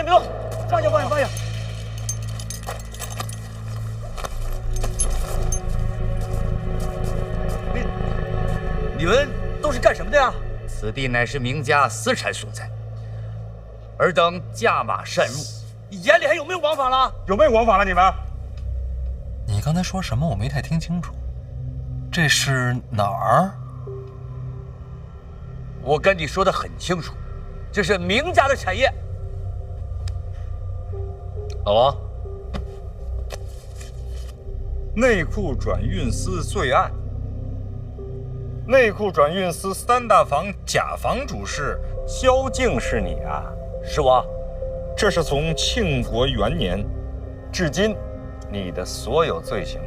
别动，放下，放下，放下。你们都是干什么的呀？此地乃是名家私产所在，尔等驾马擅入，眼里还有没有王法了？有没有王法了？你们？你刚才说什么？我没太听清楚。这是哪儿？我跟你说的很清楚，这是名家的产业。老王，内库转运司罪案。内库转运司三大房甲房主事萧敬是你啊？是我。这是从庆国元年至今你的所有罪行。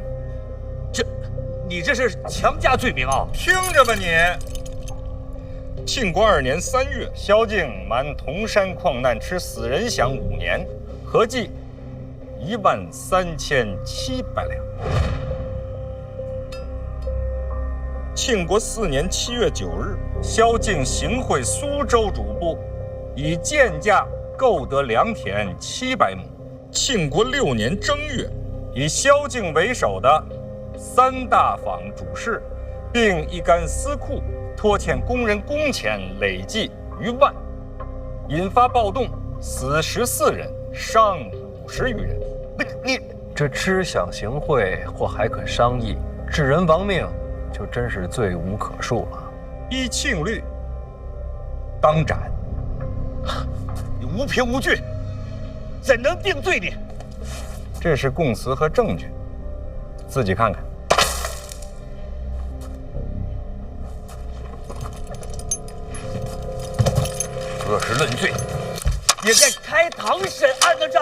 你这是强加罪名啊！听着吧你。庆国2年3月，萧敬瞒铜山矿难吃死人饷5年，合计13700两。庆国4年7月9日，萧敬行贿苏州主簿，以贱价购得良田700亩。庆国6年正月，以萧敬为首的三大坊主事，并一干私库拖欠工人工钱累计逾万，引发暴动，死14人，伤50余人。你这知想行贿或还可商议，致人亡命，就真是罪无可恕了。依庆律，当斩。你无凭无据，怎能定罪你？这是供词和证据，自己看看。这是论罪，也该开堂审案的这。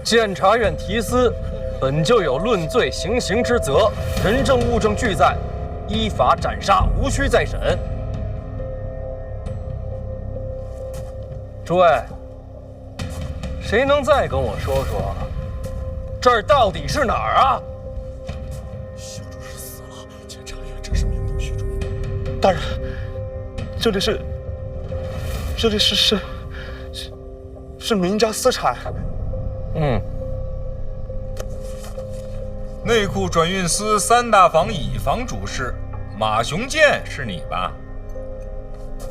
监察院提司本就有论罪行刑之责，人证物证俱在，依法斩杀，无需再审。诸位，谁能再跟我说说，这儿到底是哪儿啊？小主事死了，监察院正是名动虚中。大人，这里是名家私产。内库转运司三大房乙房主事马雄建是你吧？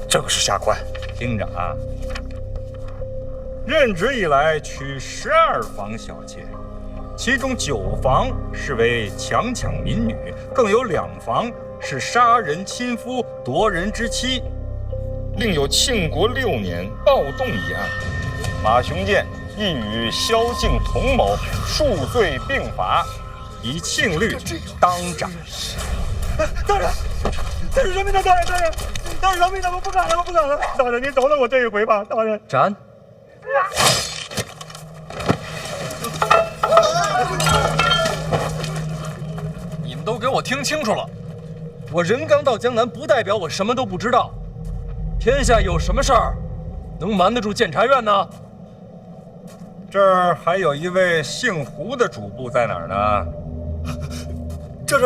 这个是下官。听着啊，任职以来娶12房小妾，其中9房是为强抢民女，更有2房是杀人亲夫夺人之妻，另有庆国6年暴动一案，马雄建亦与萧敬同谋，数罪并罚，以庆律当斩。大人，这是饶命的，大人，饶命的，我不敢了，大人，您饶了我这一回吧，大人。斩！你们都给我听清楚了，我人刚到江南，不代表我什么都不知道。天下有什么事儿能瞒得住监察院呢？这儿还有一位姓胡的主簿在哪儿呢？这，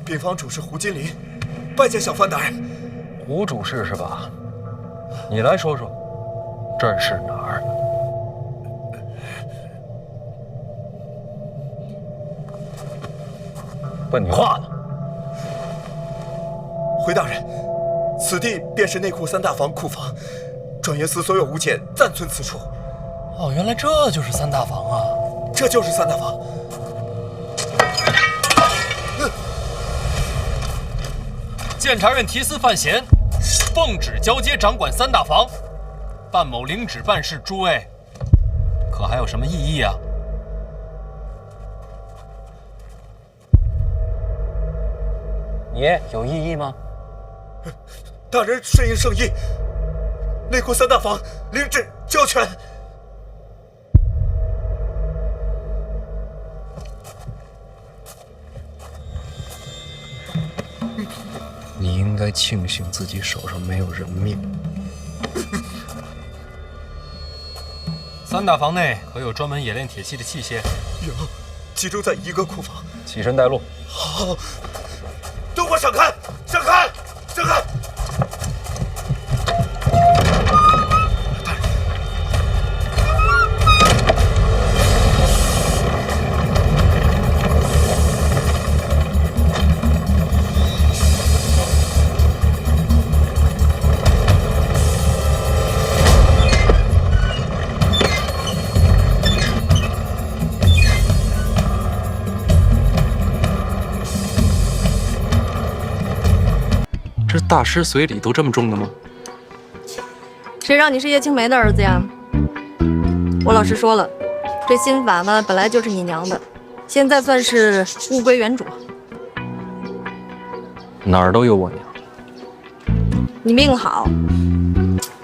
禀方主事胡金林，拜见小番大人。胡主事是吧？你来说说，这儿是哪儿？问你话呢。回大人，此地便是内库三大房库房，转运司所有物件暂存此处。哦，原来这就是三大房啊！这就是三大房。监察院提司范闲，奉旨交接掌管三大房，范某领旨办事。诸位，可还有什么异议啊？你有异议吗？大人顺应圣意，内库三大房领旨交权。你应该庆幸自己手上没有人命， 3大房内可有专门冶炼铁器的器械？有，集中在一个库房。起身带路。好，都给我闪开！闪开！闪开！这大师随礼都这么重的吗？谁让你是叶青梅的儿子呀？我老实说了，这心法呢本来就是你娘的，现在算是物归原主。哪儿都有我娘。你命好，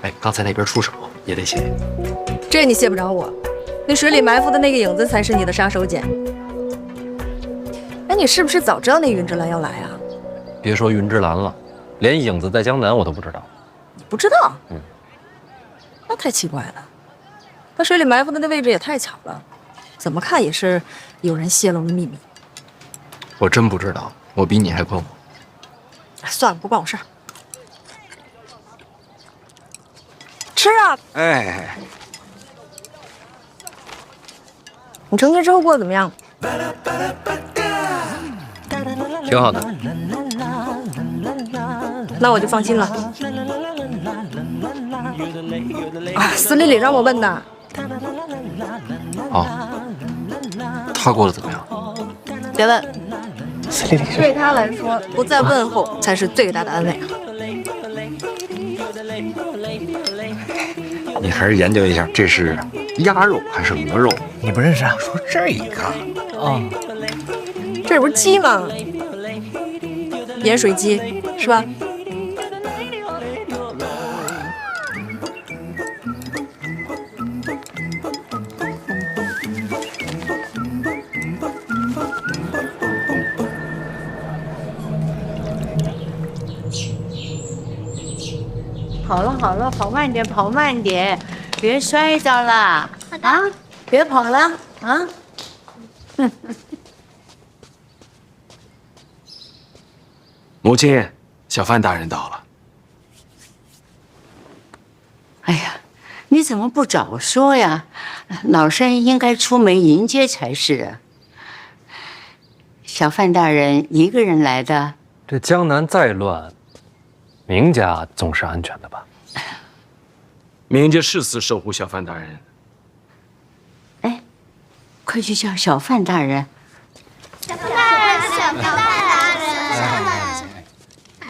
哎，刚才那边出手也得谢。这你谢不着我。那水里埋伏的那个影子才是你的杀手锏。哎，你是不是早知道那云之兰要来啊？别说云之兰了。连影子在江南我都不知道，你不知道？那太奇怪了。他水里埋伏的那位置也太巧了，怎么看也是有人泄露了秘密。我真不知道，我比你还困惑。算了，不关我事儿。吃啊！哎，你成亲之后过得怎么样？挺好的。那我就放心了。啊，司理里让我问的。哦，他过得怎么样？别问。对他来说，不再问候才是最大的安慰。你还是研究一下，这是鸭肉还是鹅肉？你不认识啊？说这个哦，这不是鸡吗？盐水鸡是吧？好了好了，跑慢点，跑慢点，别摔着了啊！别跑了啊！母亲，小范大人到了。哎呀，你怎么不早说呀？老身应该出门迎接才是啊。小范大人一个人来的？这江南再乱，明家总是安全的吧？明家誓死守护小范大人。哎，快去叫小范大人。小范大人，小范大人。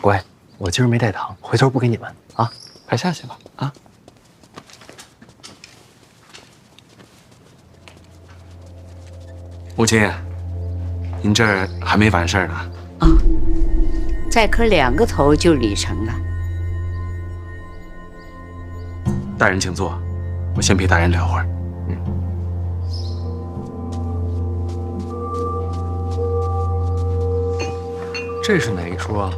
乖，我今儿没带糖，回头不给你们啊。快下去吧啊！母亲，您这儿还没完事儿呢。啊，再磕2个头就礼成了。大人请坐，我先陪大人聊会儿。这是哪一出啊？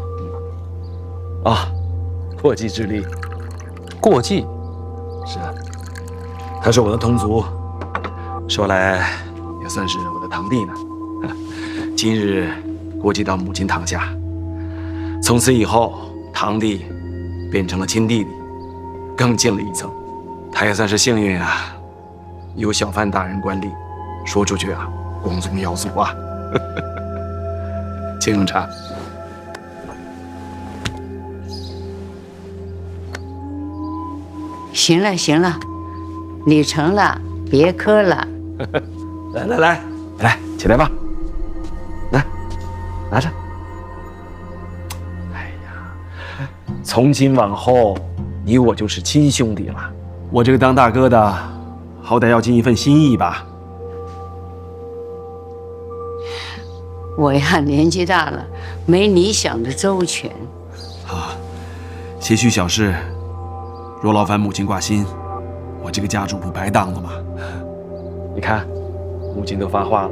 啊，过继之礼。过继？是啊，他是我的同族，说来也算是我的堂弟呢。今日过继到母亲堂下，从此以后，堂弟变成了亲弟弟，更近了一层。他也算是幸运啊，有小范大人管理，说出去啊，光宗耀祖啊。请用茶。行了行了，礼成了，别磕了。来，起来吧，来，拿着。哎呀，从今往后，你我就是亲兄弟了。我这个当大哥的，好歹要尽一份心意吧。我呀，年纪大了，没你想的周全。啊，些许小事，若劳烦母亲挂心，我这个家主不白当了吗？你看，母亲都发话了，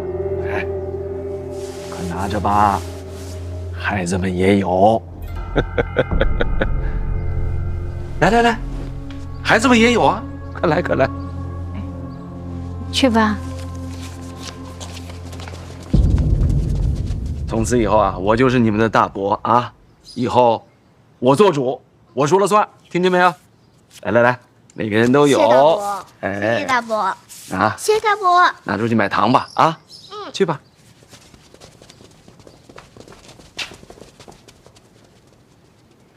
哎，快拿着吧，孩子们也有。来，孩子们也有啊，快来。去吧。从此以后啊，我就是你们的大伯啊！以后我做主，我说了算，听见没有？来，每个人都有。谢大伯，哎，谢谢大伯，啊，谢谢大伯。拿出去买糖吧，啊，去吧。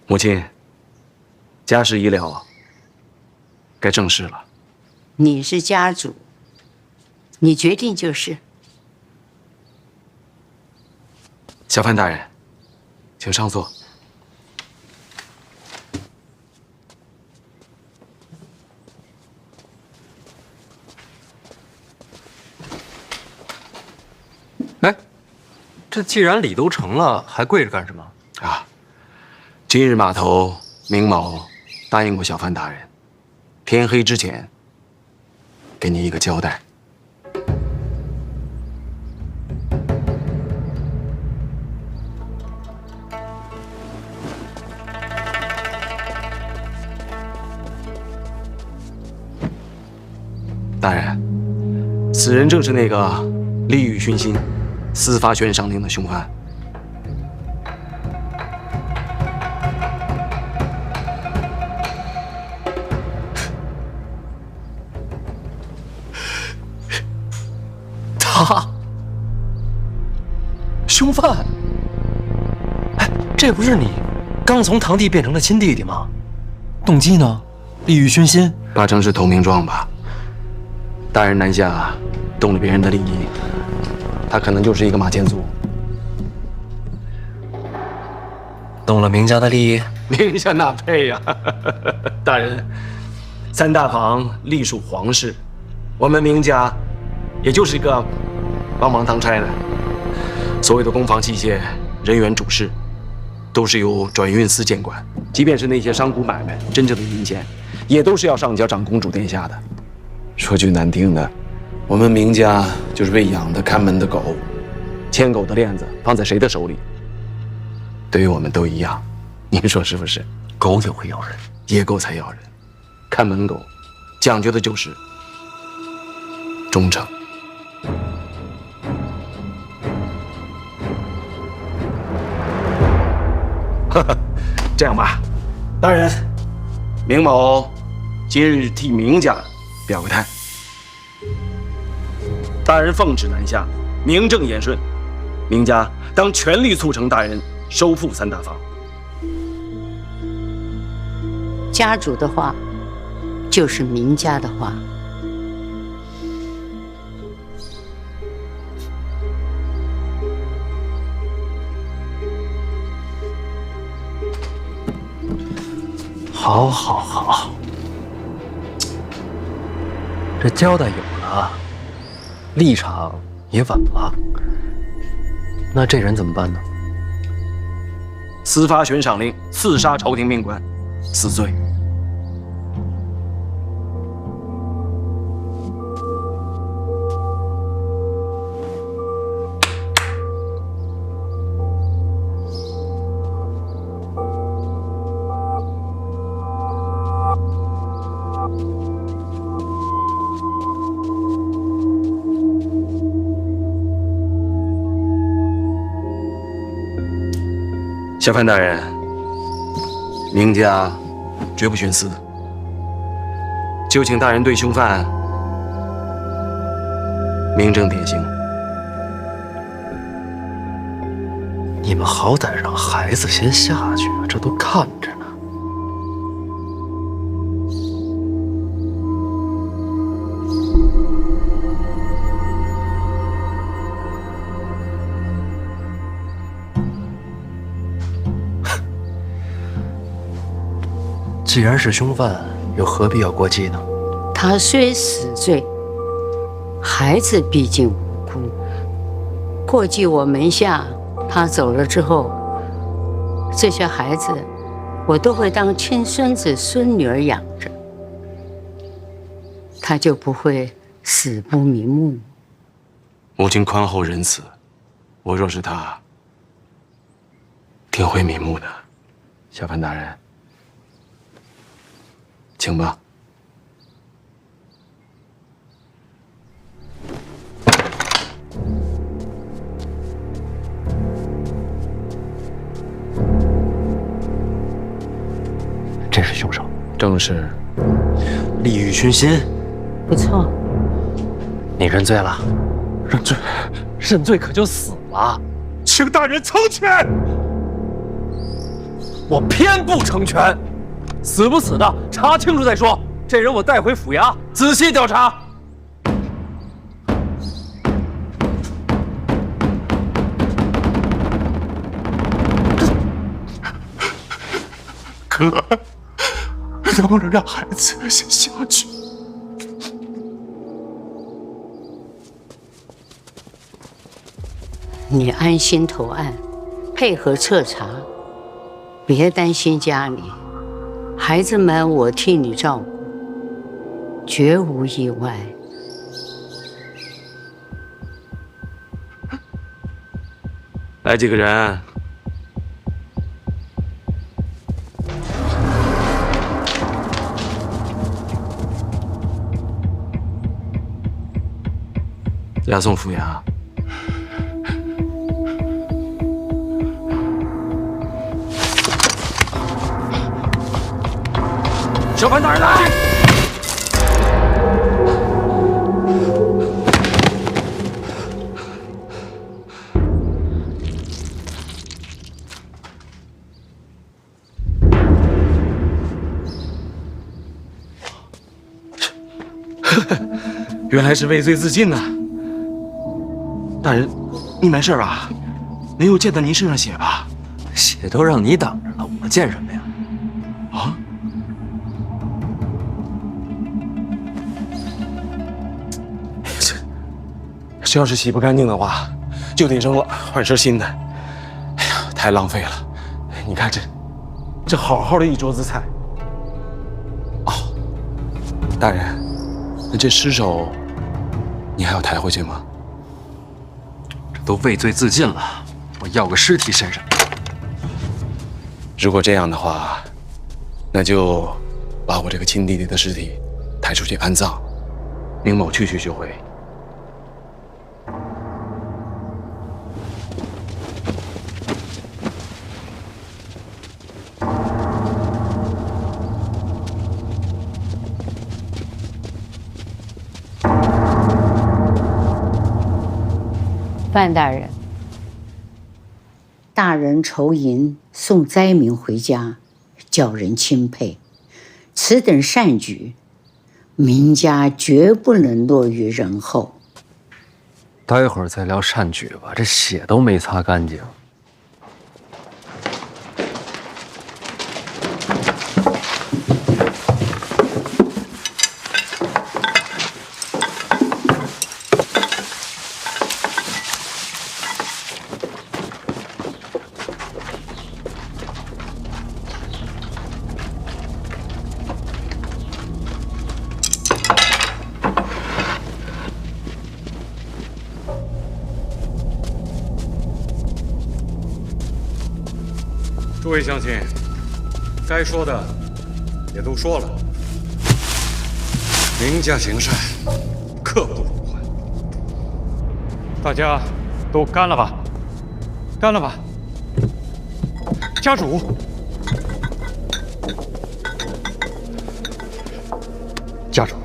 母亲，家事已了，该正事了。你是家主，你决定就是。小范大人，请上座。哎，这既然礼都成了，还跪着干什么？啊，今日码头明某答应过小范大人，天黑之前给你一个交代。大人，此人正是那个利欲熏心、私发悬赏令的凶犯。他，凶犯？哎，这不是你刚从堂弟变成了亲弟弟吗？动机呢？利欲熏心？八成是投名状吧。大人南下，动了别人的利益，他可能就是一个马前卒。动了明家的利益？明下哪配呀？大人，三大房隶属皇室，我们明家也就是一个帮忙当差的。所有的公房器械、人员主事，都是由转运司监管。即便是那些商贾买卖，真正的银钱，也都是要上交长公主殿下的。说句难听的，我们明家就是被养的看门的狗，牵狗的链子放在谁的手里，对于我们都一样。您说是不是？狗也会咬人，野狗才咬人，看门狗讲究的就是忠诚。这样吧，大人，明某今日替明家表个态。大人奉旨南下，名正言顺，明家当全力促成大人收复三大房。家主的话，就是明家的话。好，这交代有了，立场也稳了，那这人怎么办呢？私发悬赏令，刺杀朝廷命官，死罪。小范大人，明家绝不徇私，就请大人对凶犯明正典刑。你们好歹让孩子先下去啊，这都看着呢。既然是凶犯，又何必要过继呢？他虽死罪，孩子毕竟无辜。过继我门下，他走了之后，这些孩子我都会当亲孙子孙女儿养着，他就不会死不瞑目。母亲宽厚仁慈，我若是他，定会瞑目的。小范大人，请吧。正是利欲熏心。不错。你认罪了？认罪？认罪可就死了。请大人成全。我偏不成全，死不死的查清楚再说。这人我带回府衙仔细调查。哥，能不能让孩子先下去？你安心投案，配合彻查，别担心家里，孩子们我替你照顾，绝无意外。来几个人？押送府衙。小潘大人来！原来是畏罪自尽呐！大人，你没事吧？没有溅到您身上血吧？血都让你挡着了，我见什么呀？啊？这要是洗不干净的话，就得扔了，换身新的。哎呀，太浪费了！你看这好好的一桌子菜。哦，大人，那这尸首你还要抬回去吗？这都畏罪自尽了，我要个尸体身上。如果这样的话，那就把我这个亲弟弟的尸体抬出去安葬，宁某去就回。范大人，大人筹银送灾民回家，叫人钦佩。此等善举，民家绝不能落于人后。待会儿再聊善举吧，这血都没擦干净。诸位乡亲，该说的也都说了。明家行善，刻不容缓。大家都干了吧，干了吧。家主，家主，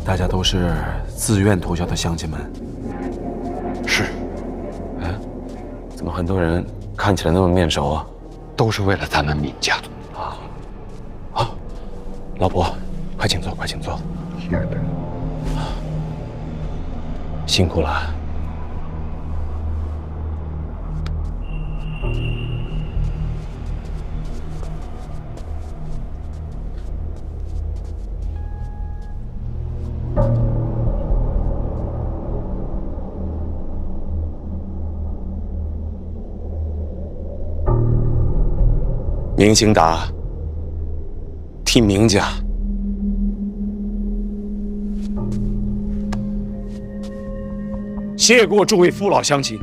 大家都是自愿投效的乡亲们。是。怎么很多人看起来那么面熟啊？都是为了咱们闵家。好，老伯，快请坐，快请坐。辛苦了。明兴达替明家谢过诸位父老乡亲。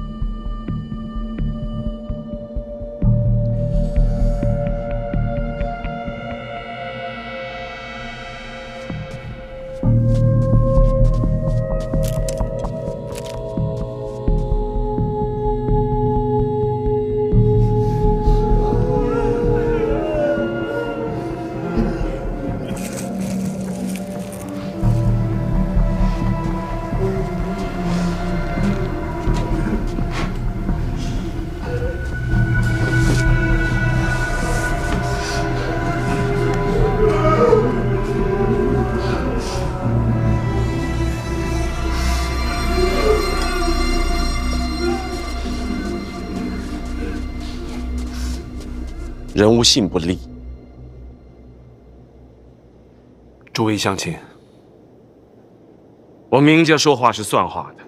人无信不立。诸位乡亲，我明家说话是算话的。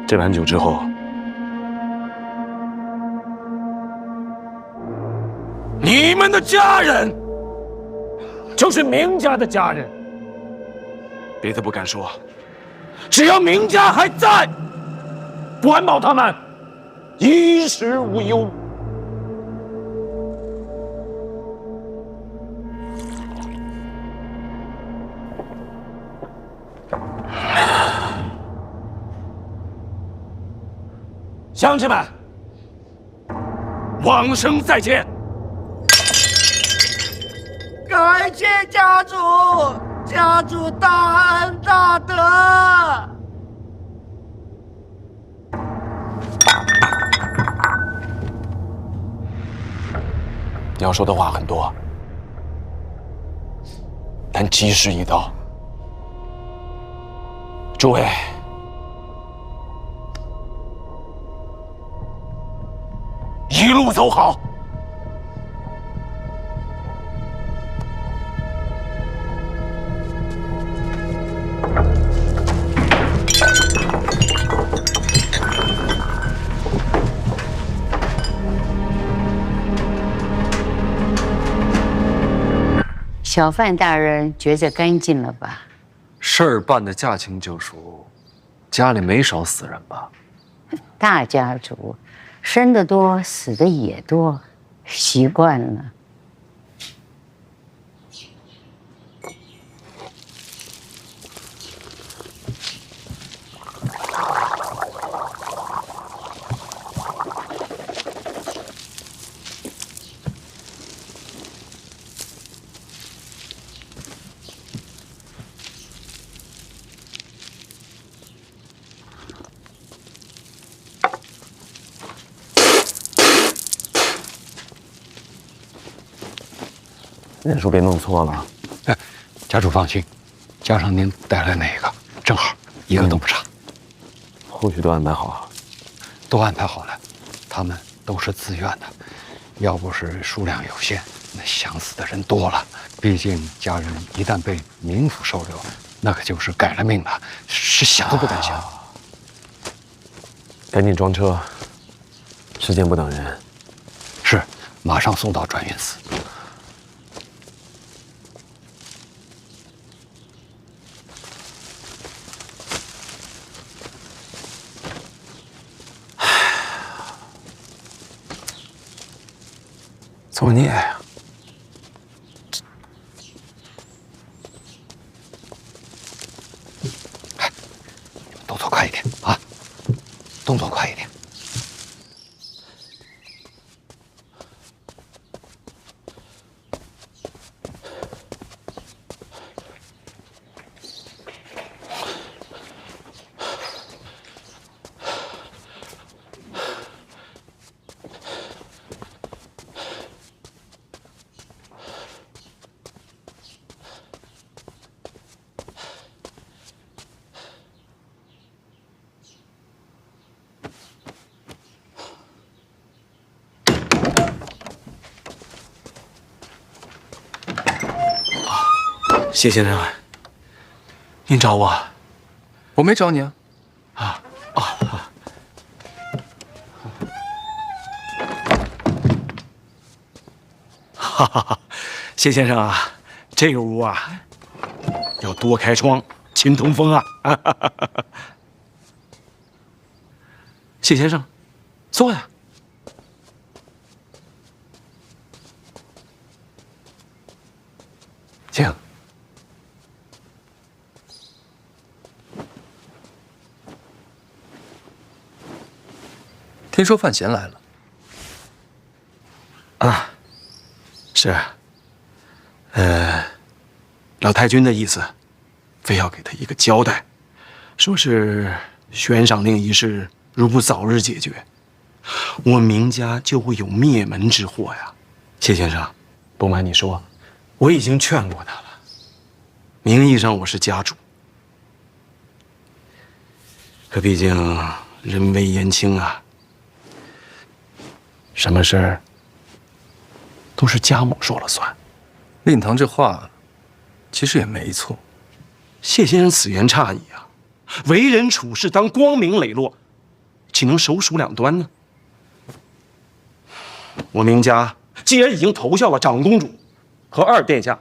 这碗酒之后，你们的家人就是明家的家人，别的不敢说，只要明家还在，管保他们衣食无忧。乡亲们，往生再见！感谢家主，家主大恩大德。你要说的话很多，但吉时已到。诸位，一路走好。小范大人觉着干净了吧？事儿办得驾轻就熟，家里没少死人吧？大家族，生的多，死的也多，习惯了。人数别弄错了。家主放心，加上您带来那个，正好一个都不差。后续都安排好了，都安排好了，他们都是自愿的。要不是数量有限，那想死的人多了。毕竟家人一旦被冥府收留，那可就是改了命了，是想都不敢想。赶紧装车，时间不等人。是，马上送到转运寺。作孽呀！动作快一点啊！动作快一点。谢先生，您找我？我没找你啊。哈哈哈，谢先生啊，这个屋啊，要多开窗，勤通风啊。哈哈哈哈。谢先生，坐呀。请。听说范闲来了。啊，是。老太君的意思，非要给他一个交代，说是悬赏令一事如不早日解决，我明家就会有灭门之祸呀。谢先生，不瞒你说，我已经劝过他了。名义上我是家主，可毕竟人微言轻啊，什么事儿都是家母说了算。令堂这话其实也没错。谢先生此言差矣啊，为人处事当光明磊落，岂能手鼠两端呢？我明家既然已经投效了长公主和二殿下，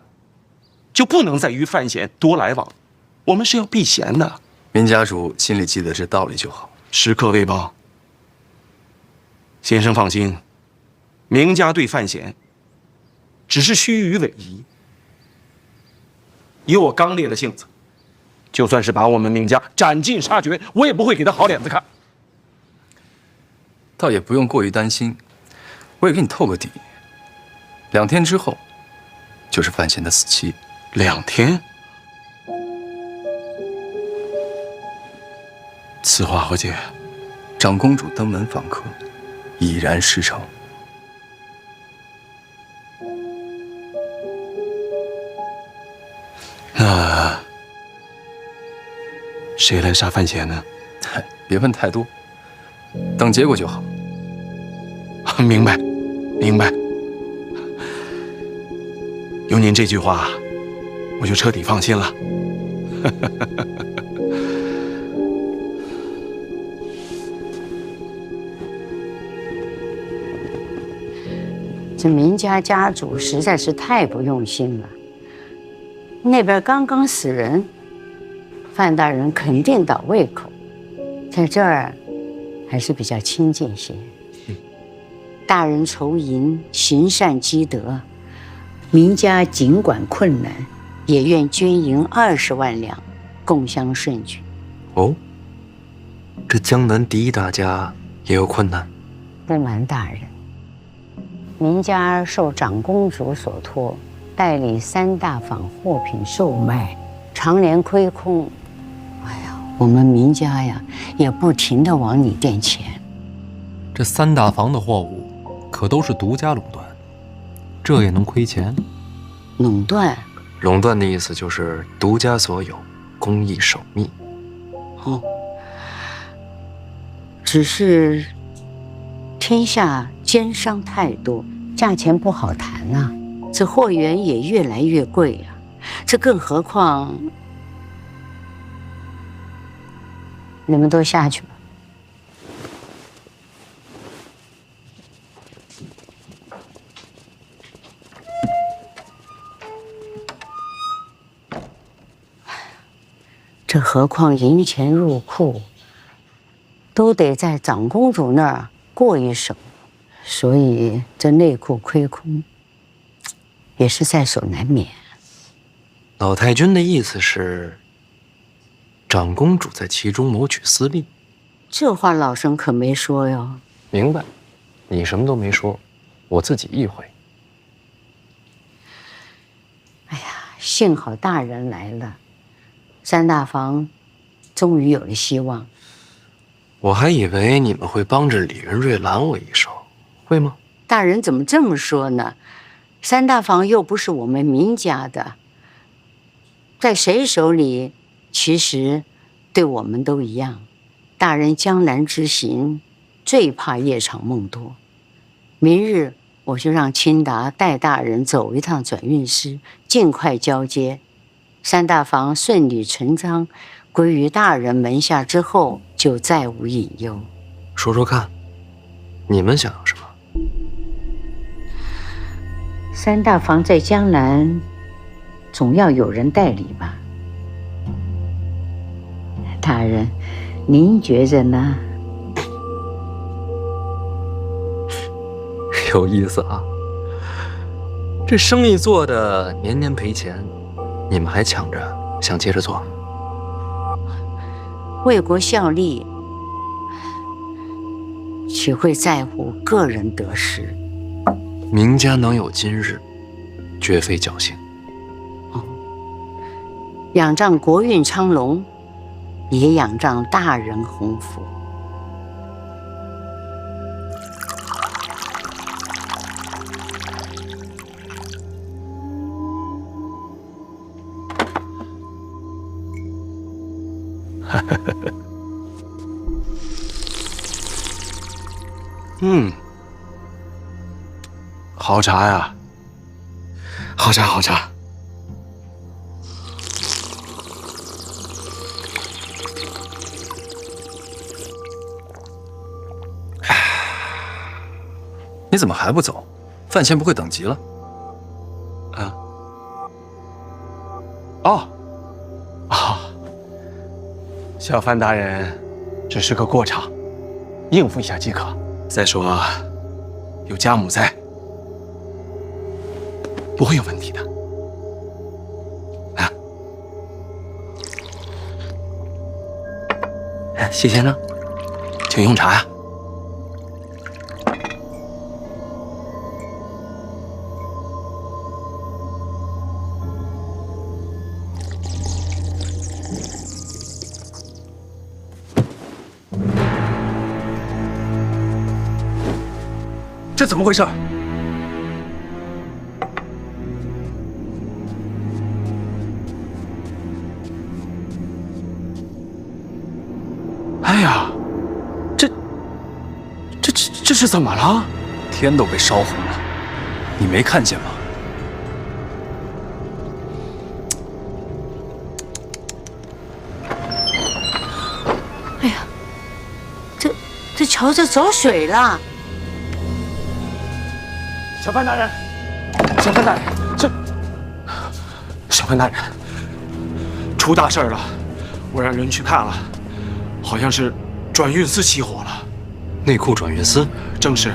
就不能再与范闲多来往，我们是要避嫌的。明家主心里记得这道理就好。时刻未报。先生放心，明家对范闲只是虚与委蛇。以我刚烈的性子，就算是把我们明家斩尽杀绝，我也不会给他好脸子看。倒也不用过于担心，我也给你透个底，2天之后就是范闲的死期。2天？此话何解？长公主登门访客，已然事成。那谁来杀范闲呢？别问太多，等结果就好。明白，明白。有您这句话，我就彻底放心了。这明家家主实在是太不用心了。那边刚刚死人，范大人肯定倒胃口，在这儿还是比较亲近些。大人筹银，行善积德，明家尽管困难，也愿捐银20万两，共襄盛举。哦，这江南第一大家也有困难？不瞒大人，明家受长公主所托，代理3大坊货品售卖，常年亏空。哎呀，我们明家呀，也不停地往里垫钱。这3大坊的货物可都是独家垄断，这也能亏钱？垄断？垄断的意思就是独家所有，公益守密。哦，只是天下奸商太多，价钱不好谈啊。这货源也越来越贵啊，这更何况你们都下去吧。这何况银钱入库，都得在长公主那儿过一手，所以这内库亏空也是在所难免。老太君的意思是，长公主在其中谋取私利？这话老身可没说哟。明白，你什么都没说，我自己意会。哎呀，幸好大人来了，3大坊终于有了希望。我还以为你们会帮着李元瑞拦我一手，会吗？大人怎么这么说呢？3大坊又不是我们明家的，在谁手里，其实对我们都一样。大人江南之行，最怕夜长梦多。明日我就让清达带大人走一趟转运司，尽快交接。3大坊顺理成章归于大人门下之后，就再无隐忧。说说看，你们想要什么？3大坊在江南，总要有人代理吧？大人，您觉着呢？有意思啊！这生意做的年年赔钱，你们还抢着想接着做？为国效力，岂会在乎个人得失？明家能有今日，绝非侥幸。仰仗国运昌隆，也仰仗大人鸿福。好茶呀，好茶好茶。你怎么还不走？范闲不会等急了？啊？哦，小范大人只是个过场，应付一下即可。再说，有家母在，不会有问题的。啊，谢先生，请用茶呀。这怎么回事？哎呀，这是怎么了？天都被烧红了，你没看见吗？哎呀，这桥就走水了。小范大人，小范大人，小范大人，出大事了！我让人去看了，好像是转运司起火了。内库转运司？正是。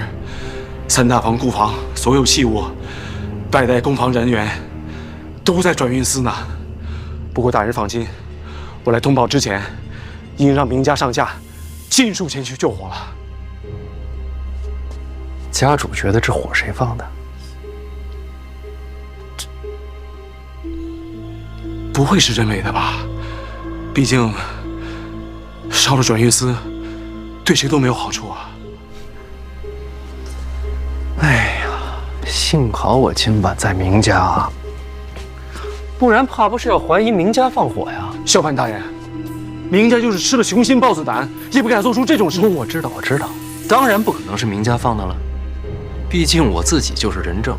三大房库房所有器物，代代工房人员都在转运司呢。不过大人放心，我来通报之前，已经让名家上下尽数前去救火了。家主觉得这火谁放的？不会是人为的吧？毕竟烧了转运司，对谁都没有好处啊。哎呀，幸好我今晚在明家啊，不然怕不是要怀疑明家放火呀。小范大人，明家就是吃了雄心豹子胆，也不敢做出这种事。我知道，当然不可能是明家放的了。毕竟我自己就是人证。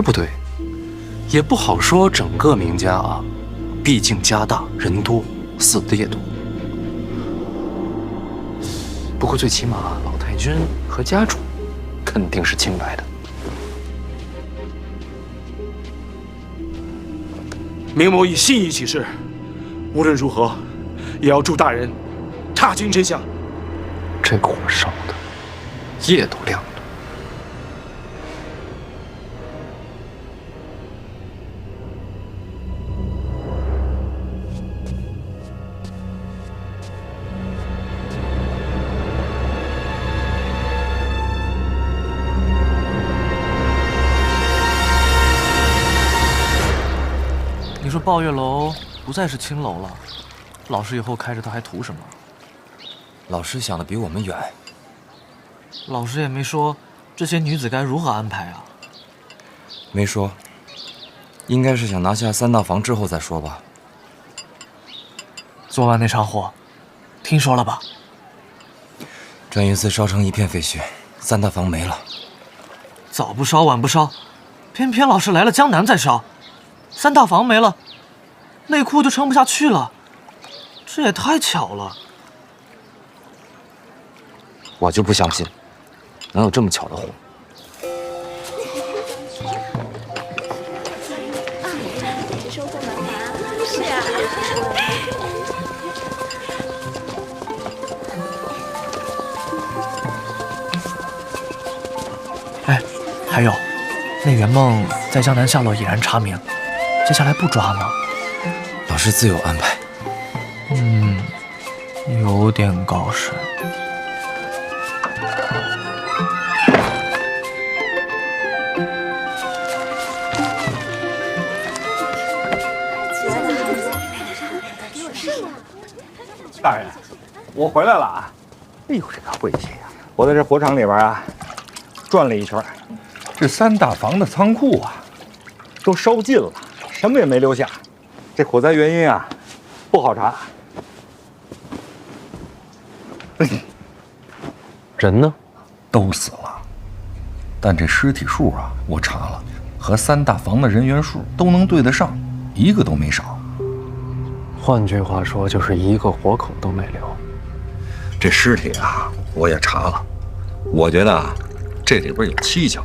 不对，也不好说整个明家啊，毕竟家大人多，死的也多。不过最起码老太君和家主肯定是清白的。明某以信义起誓，无论如何，也要助大人踏清真相。这火烧的夜都亮了。你说抱月楼不再是青楼了，老师以后开着它还图什么？老师想的比我们远。老师也没说这些女子该如何安排啊？没说，应该是想拿下三大房之后再说吧。昨晚那场火，听说了吧？转运司烧成一片废墟，三大房没了。早不烧晚不烧，偏偏老师来了江南再烧，三大房没了，内库就撑不下去了，这也太巧了。我就不相信，能有这么巧的火。收购蛮麻，是啊。哎，还有，那圆梦在江南下落已然查明，接下来不抓吗？老师自有安排。有点高深。大人，我回来了啊！哎呦，这个晦气呀！我在这火场里边啊，转了一圈，这三大房的仓库啊，都烧尽了，什么也没留下。这火灾原因啊，不好查。人呢？都死了。但这尸体数啊，我查了，和三大房的人员数都能对得上，一个都没少。换句话说，就是一个活口都没留。这尸体啊，我也查了，我觉得啊，这里边有蹊跷。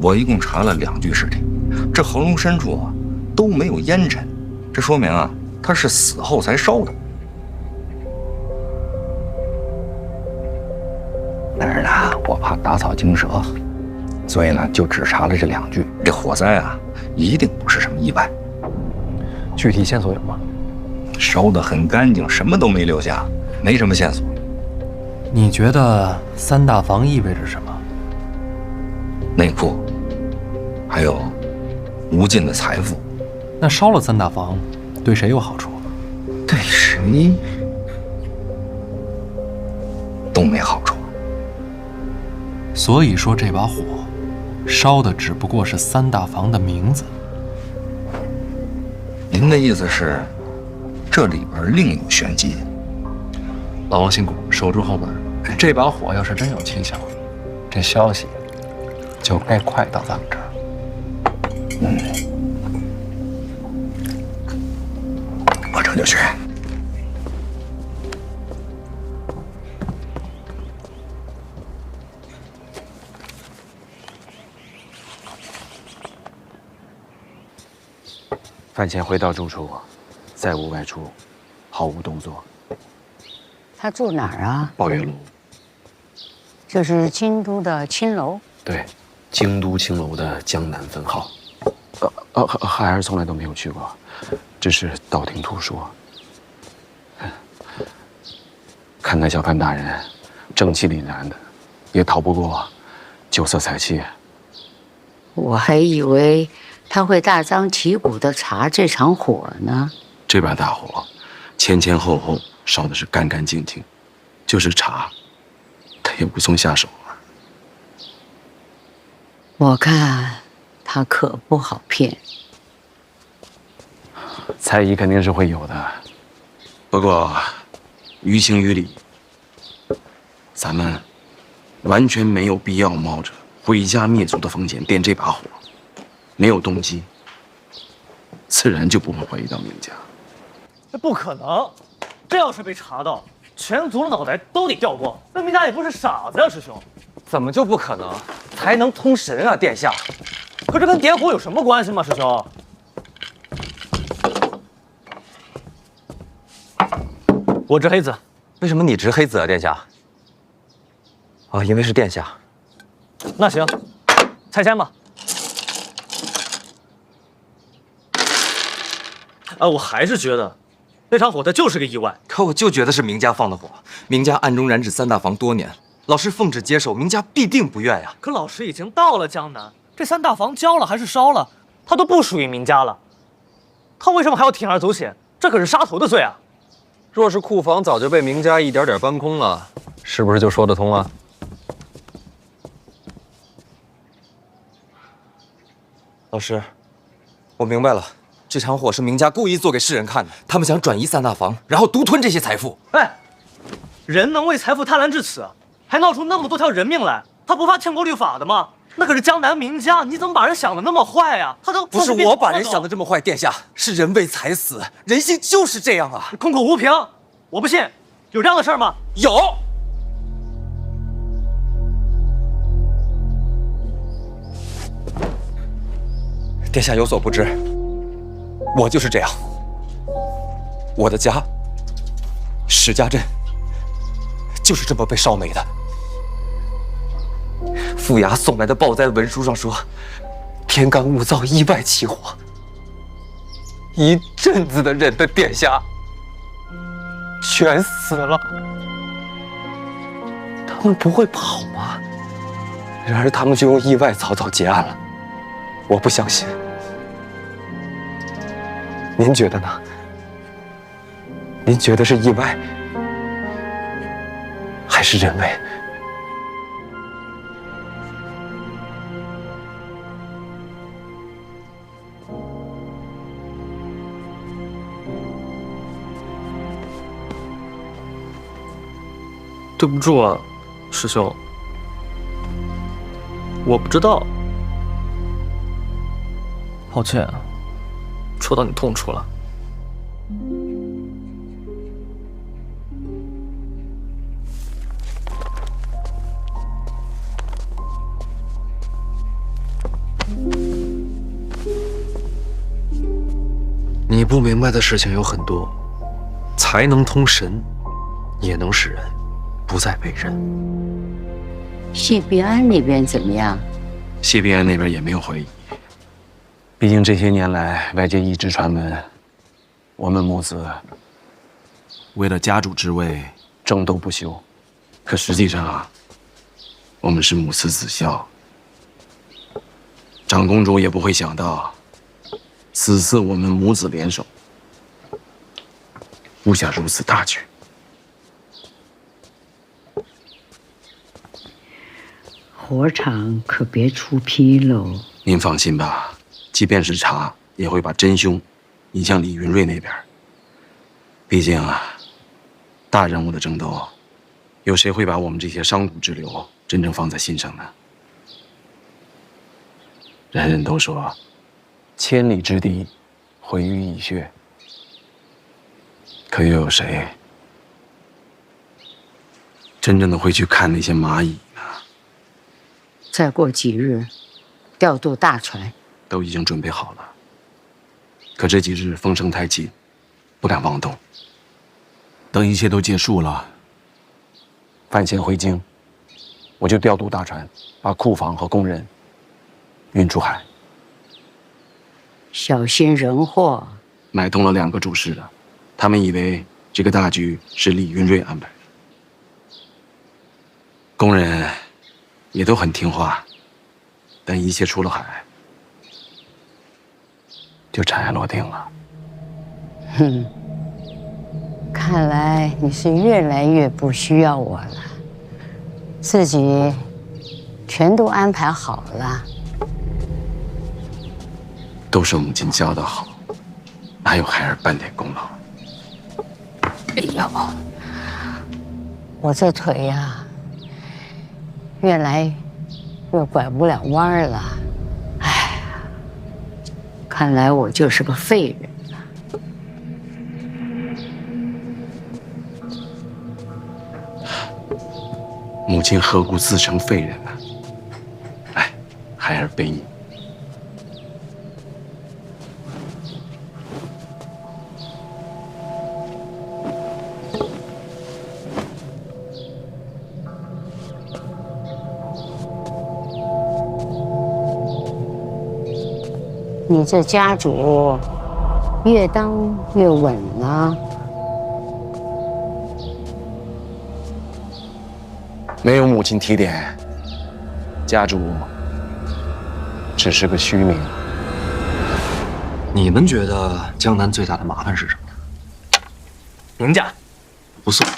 我一共查了2具尸体，这喉咙深处啊都没有烟尘，这说明啊他是死后才烧的。但是呢，我怕打草惊蛇，所以呢就只查了这2具。这火灾啊，一定不是什么意外。具体线索有吗？烧得很干净，什么都没留下，没什么线索。你觉得三大房意味着什么？内裤，还有无尽的财富。那烧了三大房，对谁有好处？对谁都没好处。所以说这把火，烧的只不过是三大房的名字。您的意思是，这里边另有玄机？老王辛苦，守住后门。这把火要是真有蹊跷，这消息就该快到咱们这儿。我这就去。范闲回到住处，再无外出，毫无动作。他住哪儿啊？抱月楼。就是京都的青楼。对，京都青楼的江南分号。孩儿从来都没有去过，只是道听途说。看来小范大人正气凛然的，也逃不过酒色财气。我还以为他会大张旗鼓地查这场火呢。这把大火前前后后烧的是干干净净，就是查，他也无从下手啊。我看他可不好骗。猜疑肯定是会有的，不过于情于理，咱们完全没有必要冒着毁家灭族的风险点这把火，没有动机，自然就不会怀疑到明家。这不可能，这要是被查到，全族的脑袋都得掉光。那明家也不是傻子呀，师兄。怎么就不可能？才能通神啊，殿下！可这跟点火有什么关系吗，师兄？我执黑子。为什么你执黑子啊，殿下？啊，因为是殿下。那行，拆迁吧。我还是觉得那场火它就是个意外。可我就觉得是明家放的火，明家暗中染指三大房多年，老师奉旨接手，明家必定不愿呀。可老师已经到了江南，这三大房交了还是烧了，他都不属于明家了，他为什么还要铤而走险？这可是杀头的罪啊！若是库房早就被明家一点点搬空了，是不是就说得通了？老师，我明白了，这场火是明家故意做给世人看的，他们想转移三大房，然后独吞这些财富。哎，人能为财富贪婪至此，还闹出那么多条人命来，他不怕欠过律法的吗？那可是江南名家，你怎么把人想的那么坏呀？他都不是我把人想的这么坏，殿下，是人为财死，人性就是这样啊！空口无凭，我不信，有这样的事儿吗？有。殿下有所不知，我就是这样。我的家，史家镇，就是这么被烧没的。府衙送来的报灾文书上说，天干物燥，意外起火。一镇子的人的殿下，全死了。他们不会跑吗？然而他们就用意外草草结案了。我不相信。您觉得呢？您觉得是意外，还是人为？对不住啊，师兄，我不知道，抱歉啊，戳到你痛处了。你不明白的事情有很多，才能通神，也能使人不再被人。谢必安那边怎么样？谢必安那边也没有怀疑，毕竟这些年来外界一直传闻，我们母子为了家主之位争斗不休。可实际上啊，我们是母慈子孝。长公主也不会想到，此次我们母子联手，布下如此大局。火场可别出纰漏。您放心吧，即便是查，也会把真凶引向李云瑞那边。毕竟啊，大人物的争斗，有谁会把我们这些商贾之流真正放在心上呢？人人都说，千里之堤，毁于蚁穴。可又有谁真正的会去看那些蚂蚁呢？再过几日，调度大船，都已经准备好了。可这几日风声太紧，不敢妄动。等一切都结束了，范闲回京，我就调度大船，把库房和工人运出海。小心人祸。买通了2个主事的，他们以为这个大局是李云瑞安排的。工人也都很听话，但一切出了海，就尘埃落定了。哼，看来你是越来越不需要我了，自己全都安排好了。都是母亲教的好，哪有孩儿半点功劳？哎呦，我这腿呀，越来越拐不了弯儿了。哎，看来我就是个废人了。母亲何故自称废人呢？哎，孩儿背你。你这家主越当越稳了。没有母亲提点，家主只是个虚名。你们觉得江南最大的麻烦是什么呢？明家不算。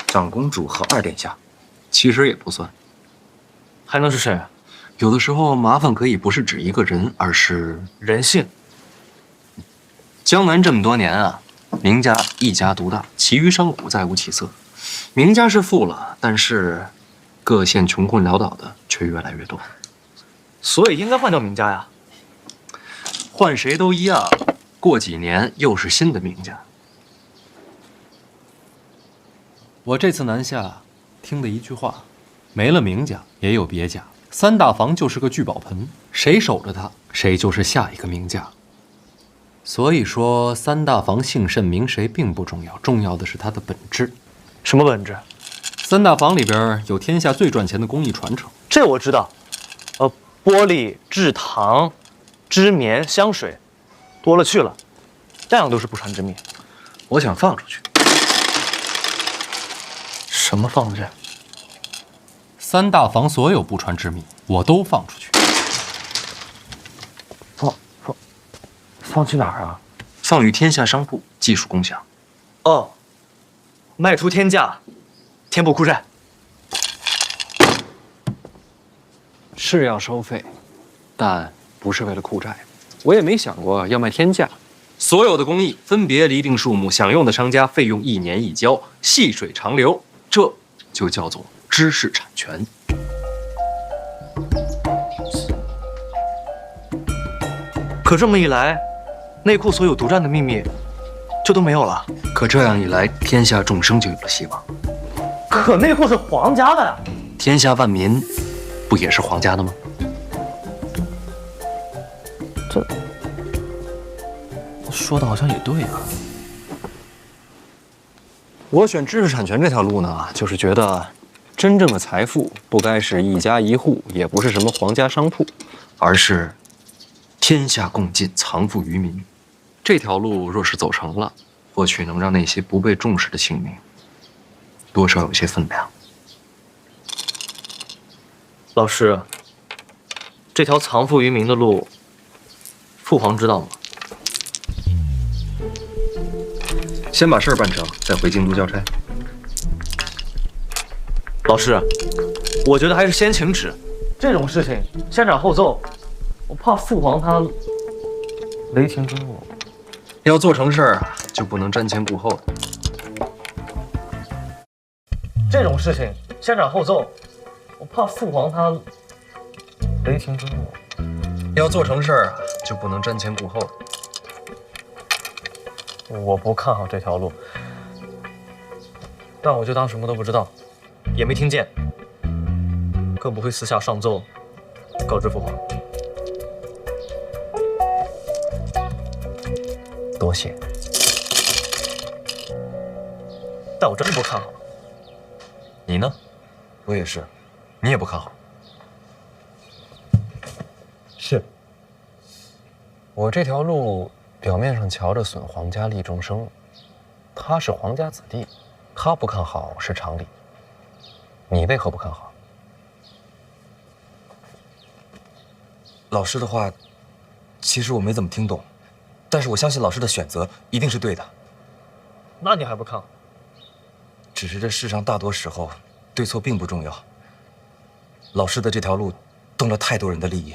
长公主和2殿下，其实也不算。还能是谁？有的时候麻烦可以不是指一个人，而是人性。江南这么多年啊，明家一家独大，其余商贾再无起色。明家是富了，但是各县穷困潦倒的却越来越多。所以应该换掉明家呀。换谁都一样，过几年又是新的明家。我这次南下，听的一句话，没了明家也有别家。3大房就是个聚宝盆，谁守着它，谁就是下一个名家。所以说，3大房姓甚名谁并不重要，重要的是它的本质。什么本质？3大房里边有天下最赚钱的工艺传承，这我知道。玻璃、制糖、织棉、香水，多了去了，样样都是不传之秘。我想放出去。什么放出去？3大房所有不传之秘，我都放出去。放去哪儿啊？放与天下商铺，技术共享。哦，卖出天价，填补库债。是要收费，但不是为了库债。我也没想过要卖天价，所有的工艺分别厘定数目，享用的商家费用1年一交，细水长流，这就叫做知识产权。可这么一来，内库所有独占的秘密就都没有了。可这样一来，天下众生就有了希望。可内库是皇家的呀，天下万民不也是皇家的吗？这说的好像也对啊。我选知识产权这条路呢，就是觉得真正的财富不该是一家一户，也不是什么皇家商铺，而是天下共尽，藏富于民。这条路若是走成了，或许能让那些不被重视的性命多少有些分量。老师，这条藏富于民的路，父皇知道吗？先把事儿办成，再回京都交差。老师，我觉得还是先请旨。这种事情先斩后奏，我怕父皇他雷霆之怒。要做成事儿啊，就不能瞻前顾后的。这种事情先斩后奏，我怕父皇他雷霆之怒。要做成事儿啊，就不能瞻前顾后的。我不看好这条路，但我就当什么都不知道，也没听见，更不会私下上奏告知父皇。多谢，但我真不看好。你呢？我也是，你也不看好。是。我这条路表面上瞧着损皇家利众生，他是皇家子弟，他不看好是常理。你为何不看好？老师的话，其实我没怎么听懂，但是我相信老师的选择一定是对的。那你还不看好？只是这世上大多时候，对错并不重要。老师的这条路动了太多人的利益，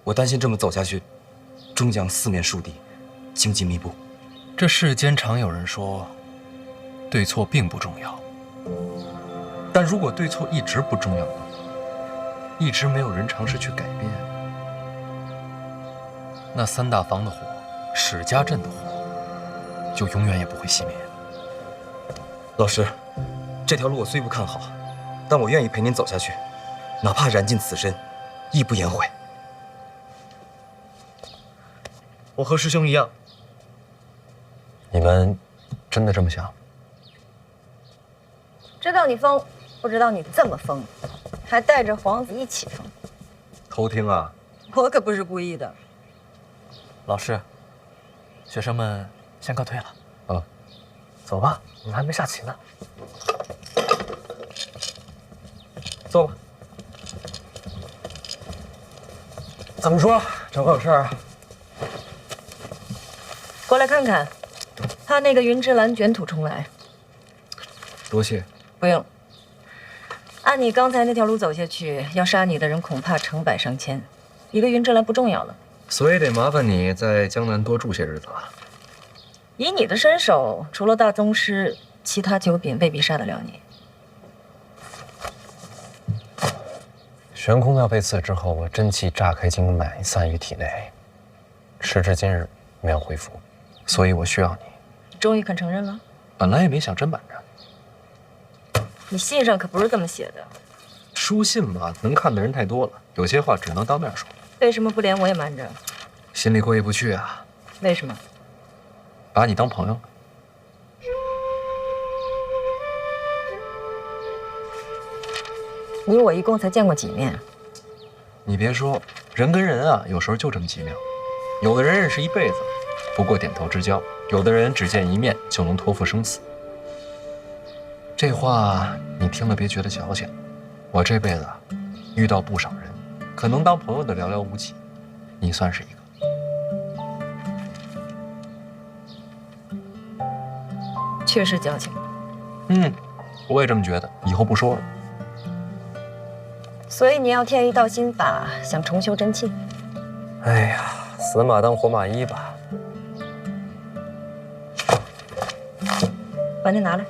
我担心这么走下去，终将四面树敌，荆棘密布。这世间常有人说，对错并不重要。但如果对错一直不重要呢？一直没有人尝试去改变，那三大房的火，史家镇的火，就永远也不会熄灭。老师，这条路我虽不看好，但我愿意陪您走下去，哪怕燃尽此身，亦不言悔。我和师兄一样。你们真的这么想？知道你疯，不知道你这么疯，还带着皇子一起疯。偷听啊！我可不是故意的。老师，学生们先告退了。啊，走吧，我们还没下棋呢。坐吧。怎么说？找我有事啊？过来看看，怕那个云之蓝卷土重来。多谢。不用。按你刚才那条路走下去，要杀你的人恐怕成百上千。一个云之蓝不重要了。所以得麻烦你在江南多住些日子了。以你的身手，除了大宗师，其他九品未必杀得了你。悬空庙被刺之后，我真气炸开经脉，散于体内，时至今日没有恢复，所以我需要你。终于肯承认了？本来也没想真瞒着。你信上可不是这么写的。书信嘛，能看的人太多了，有些话只能当面说。为什么不连我也瞒着？心里过意不去啊。为什么？把你当朋友。你我一共才见过几面？你别说，人跟人啊，有时候就这么奇妙。有的人认识一辈子，不过点头之交；有的人只见一面就能托付生死。这话你听了别觉得矫情。我这辈子遇到不少人，可能当朋友的寥寥无几，你算是一个。确实矫情。我也这么觉得，以后不说了。所以你要添一道心法，想重修真气。哎呀，死马当活马医吧。把那拿来。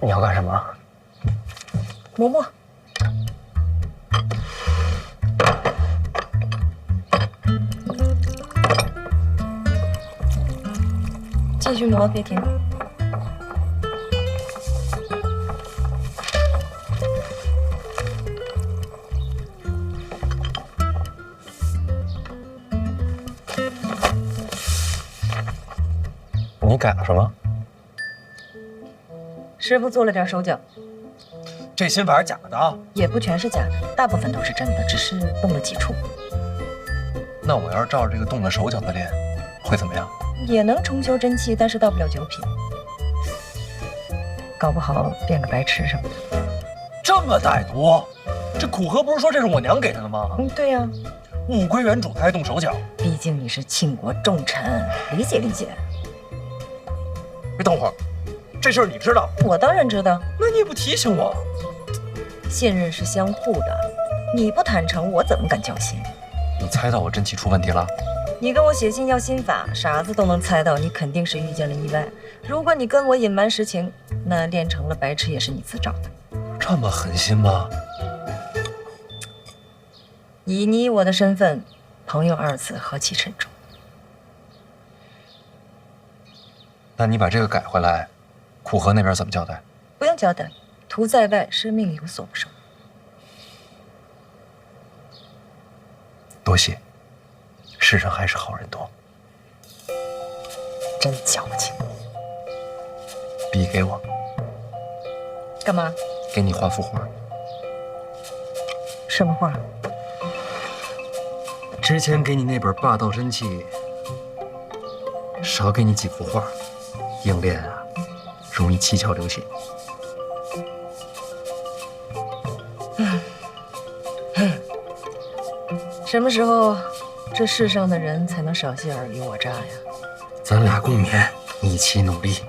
你要干什么？磨磨。继续磨，别停。你改了什么？师傅做了点手脚，这心法是假的啊？也不全是假的，大部分都是真的，只是动了几处。那我要是照着这个动了手脚的练，会怎么样？也能重修真气，但是到不了9品，搞不好变个白痴什么的。这么歹毒！这苦荷不是说这是我娘给他的吗？对呀，物归原主，他还动手脚。毕竟你是庆国重臣，理解理解。别等会儿，这事儿你知道？我当然知道。那你也不提醒我？信任是相互的，你不坦诚，我怎么敢交心？你猜到我真气出问题了？你跟我写信要心法，傻子都能猜到，你肯定是遇见了意外。如果你跟我隐瞒实情，那练成了白痴也是你自找的。这么狠心吗？以你我的身份，朋友2字何其沉重。那你把这个改回来，苦荷那边怎么交代？不用交代，徒在外，生命有所不受。多谢，世上还是好人多。真矫情。笔给我。干嘛？给你画幅画。什么画？之前给你那本《霸道真气》，少给你几幅画，硬练啊，容易七窍流血。什么时候这世上的人才能少些尔虞我诈呀？咱俩共勉，一起努力。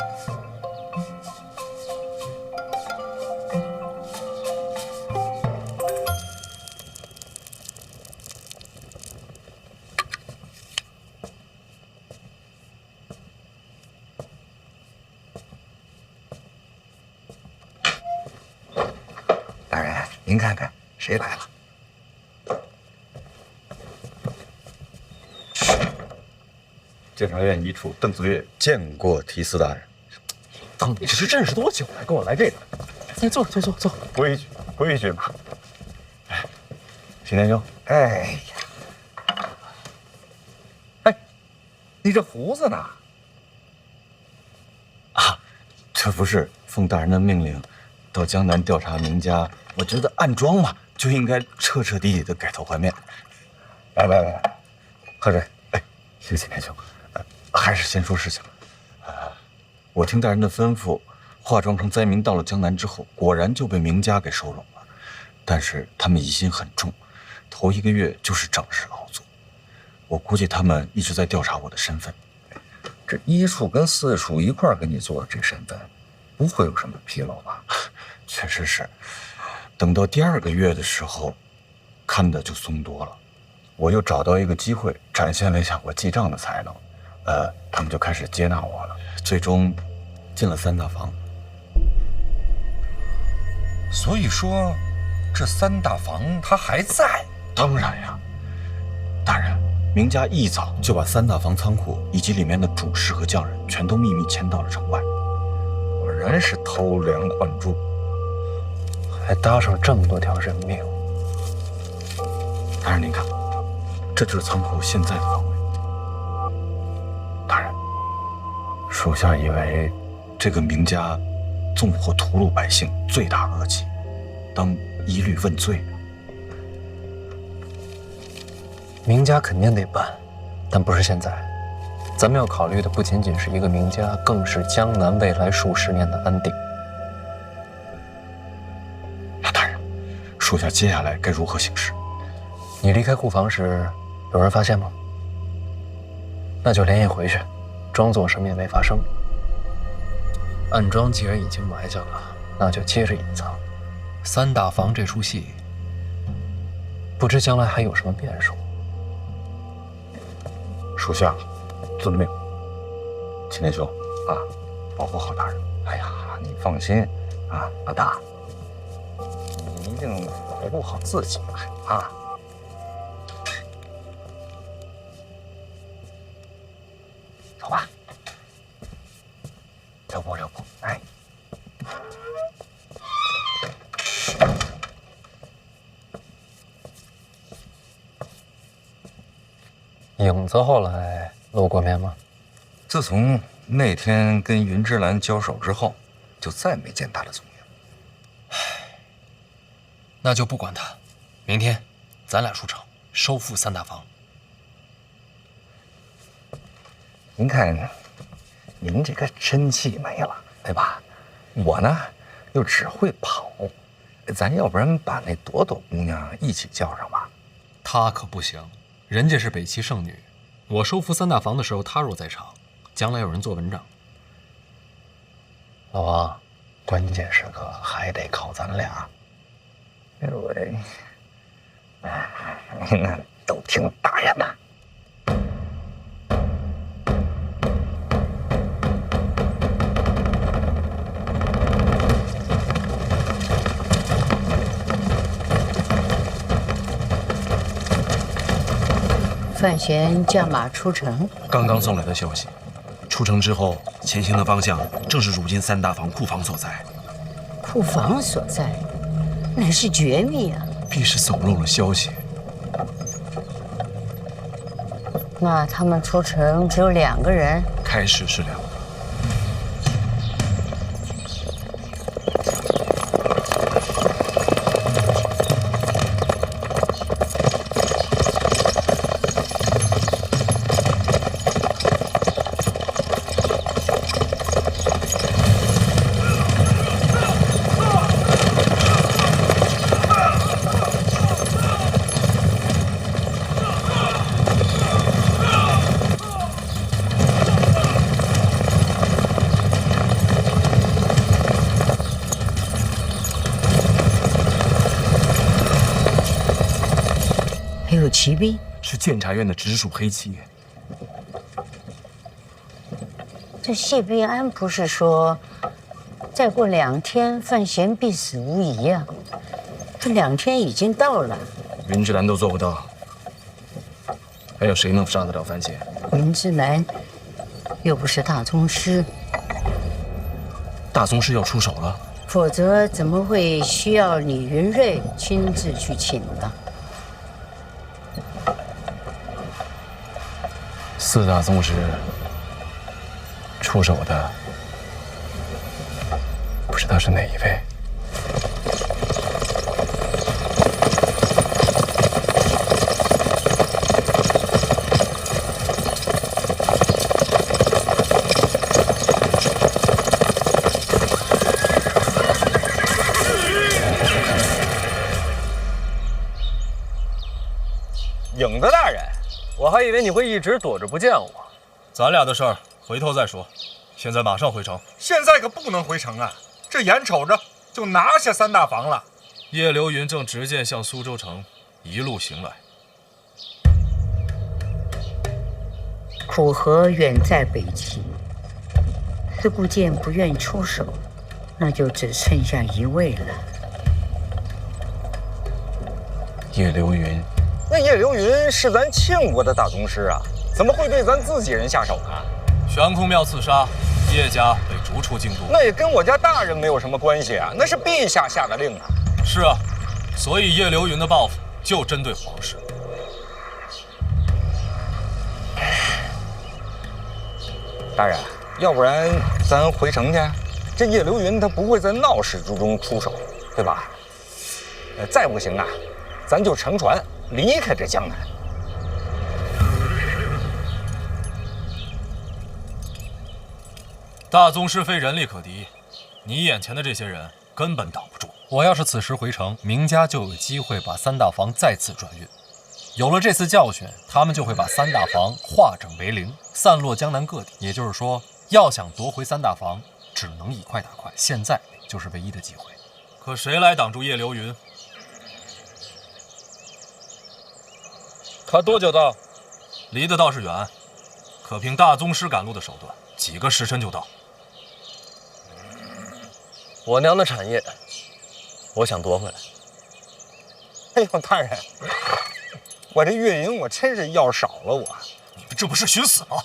大人，您看看谁来了？监察院一处邓子越见过提司大人。当你是认识多久了，跟我来这个？来，坐。规矩，规矩嘛。哎，秦天兄，哎呀，哎，你这胡子呢？啊，这不是奉大人的命令，到江南调查名家，我觉得暗桩嘛，就应该彻彻底底的改头换面。来，喝水。哎，谢谢秦天兄。还是先说事情。我听大人的吩咐，化妆成灾民到了江南之后，果然就被名家给收拢了。但是他们疑心很重，头1个月就是整日劳作。我估计他们一直在调查我的身份。这1处跟4处一块儿给你做这身份，不会有什么纰漏吧？确实是。等到第2个月的时候，看的就松多了。我又找到一个机会，展现了一下我记账的才能。他们就开始接纳我了，最终进了3大房。所以说，这3大房他还在？当然呀，大人，名家一早就把3大房仓库以及里面的主事和匠人全都秘密迁到了城外。果然是偷梁换柱，还搭上这么多条人命。大人，您看，这就是仓库现在的方位。大人，属下以为这个名家纵火屠戮百姓，罪大恶极，当一律问罪。名家肯定得办，但不是现在。咱们要考虑的不仅仅是一个名家，更是江南未来数10年的安定。那大人，属下接下来该如何行事？你离开库房时，有人发现吗？那就连夜回去，装作什么也没发生。暗桩既然已经埋下了，那就接着隐藏，三大房这出戏，不知将来还有什么变数。属下遵命。秦天兄啊，保护好大人。哎呀，你放心啊，老大，你一定保护好自己啊。走吧，留步，哎。影子后来露过面吗？自从那天跟云芝兰交手之后，就再没见他的踪影。那就不管他，明天咱俩出城收复三大房。您看，您这个真气没了，对吧？我呢，又只会跑，咱要不然把那朵朵姑娘一起叫上吧？她可不行，人家是北齐圣女，我收复三大房的时候，她若在场，将来有人做文章。老王，关键时刻还得靠咱俩。那都听大人的。范闲驾马出城，刚刚送来的消息，出城之后前行的方向正是如今三大房库房所在。库房所在，乃是绝密啊！必是走漏了消息。那他们出城只有2个人？开始是2个。还有骑兵，是监察院的直属黑骑。这谢必安不是说，再过2天范闲必死无疑啊？这2天已经到了。云芝兰都做不到，还有谁能杀得了范闲？云芝兰又不是大宗师，大宗师要出手了，否则怎么会需要李云瑞亲自去请呢4大宗师出手的，不知道是哪一位。影子大人，我还以为你会一直躲着不见我。咱俩的事儿回头再说，现在马上回城。现在可不能回城啊！这眼瞅着就拿下三大房了。叶流云正直剑向苏州城一路行来。苦荷远在北齐，司顾剑不愿出手，那就只剩下一位了。叶流云，那叶流云是咱庆国的大宗师啊，怎么会对咱自己人下手呢？悬空庙刺杀，叶家被逐出京都。那也跟我家大人没有什么关系啊，那是陛下下的令啊。是啊，所以叶流云的报复就针对皇室。大人，要不然咱回城去？这叶流云他不会在闹市之中出手，对吧？再不行啊，咱就乘船离开这江南。大宗师非人力可敌，你眼前的这些人根本挡不住。我要是此时回城，明家就有机会把三大房再次转运。有了这次教训，他们就会把三大房化整为零，散落江南各地。也就是说，要想夺回三大房，只能以快打快。现在就是唯一的机会。可谁来挡住叶流云？他多久到？离得倒是远，可凭大宗师赶路的手段，几个时辰就到。我娘的产业，我想夺回来。哎呦，大人，我这月银我真是要少了我。你们这不是寻死吗？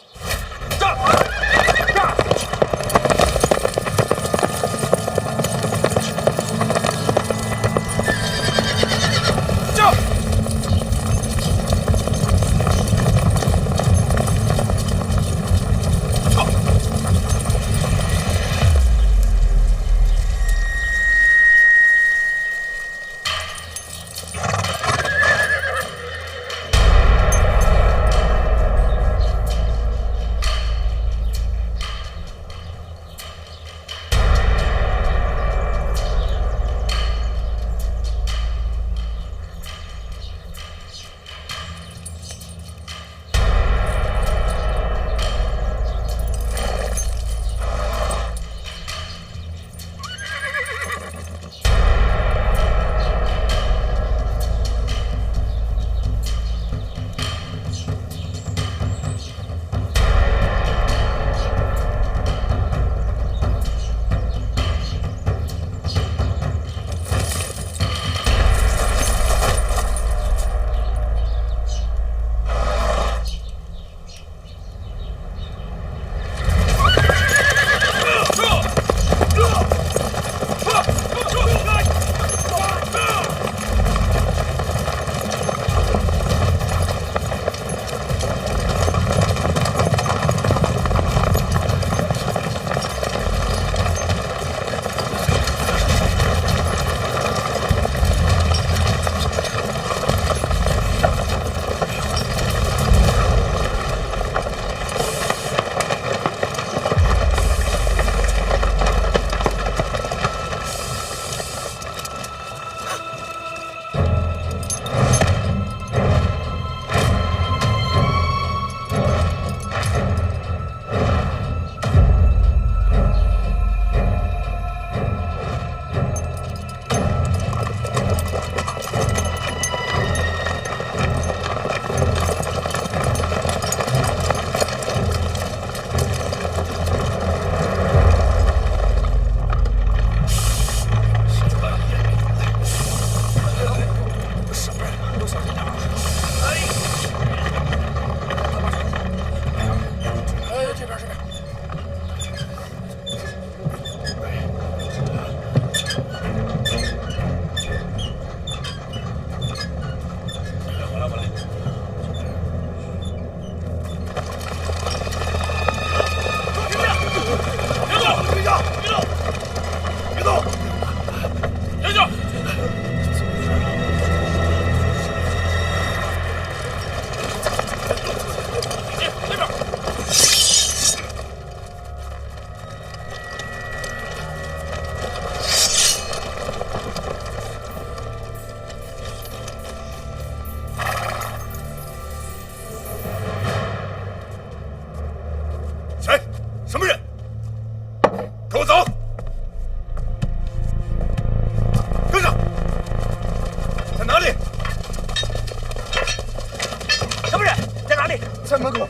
在门口。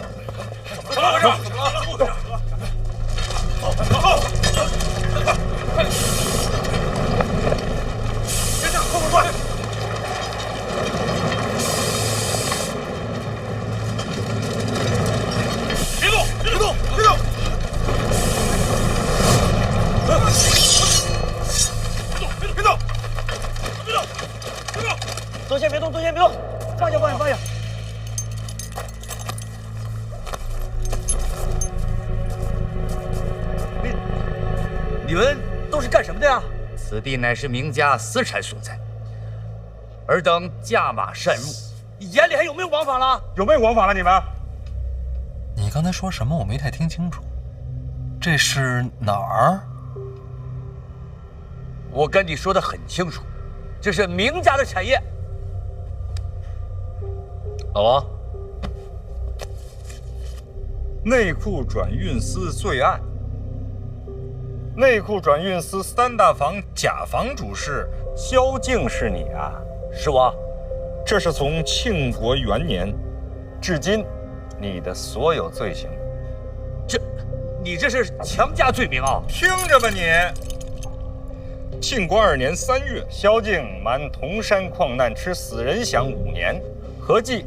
怎么回事？怎么了？走！快！别这样，后面快！别动！别动！别动！别动！别动！别动！别动！多先别动，多先别动，放下，放下，放下。 你们都是干什么的呀？此地乃是名家私产所在，尔等驾马擅入，眼里还有没有王法了？有没有王法了？你们？你刚才说什么？我没太听清楚。这是哪儿？我跟你说的很清楚，这是名家的产业。老王，内库转运司罪案。内库转运司三大房甲房主事萧敬是你啊？是我。这是从庆国元年至今你的所有罪行。你这是强加罪名啊！听着吧你。庆国2年3月，萧敬瞒铜山矿难吃死人饷5年，合计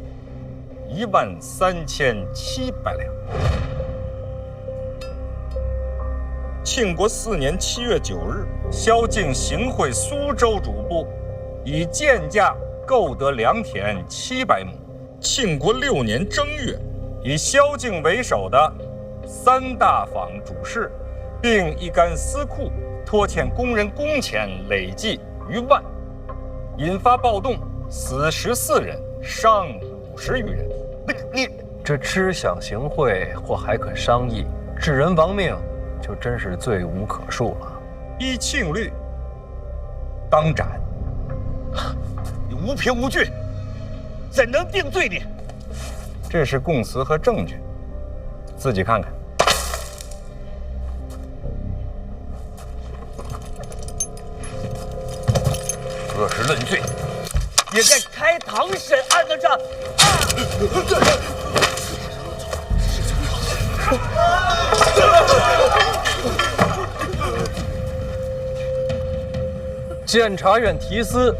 13700两。庆国4年7月9日，萧敬行贿苏州主簿，以贱价购得良田700亩。庆国6年正月，以萧敬为首的三大坊主事，并一干司库拖欠工人工钱累计逾万，引发暴动，死14人，伤50余人。你这知想行贿或还可商议，致人亡命，就真是罪无可恕了。依庆律，当斩。你无凭无据，怎能定罪你？这是供词和证据，自己看看。个是论罪，也在开堂审案的上。监察院提司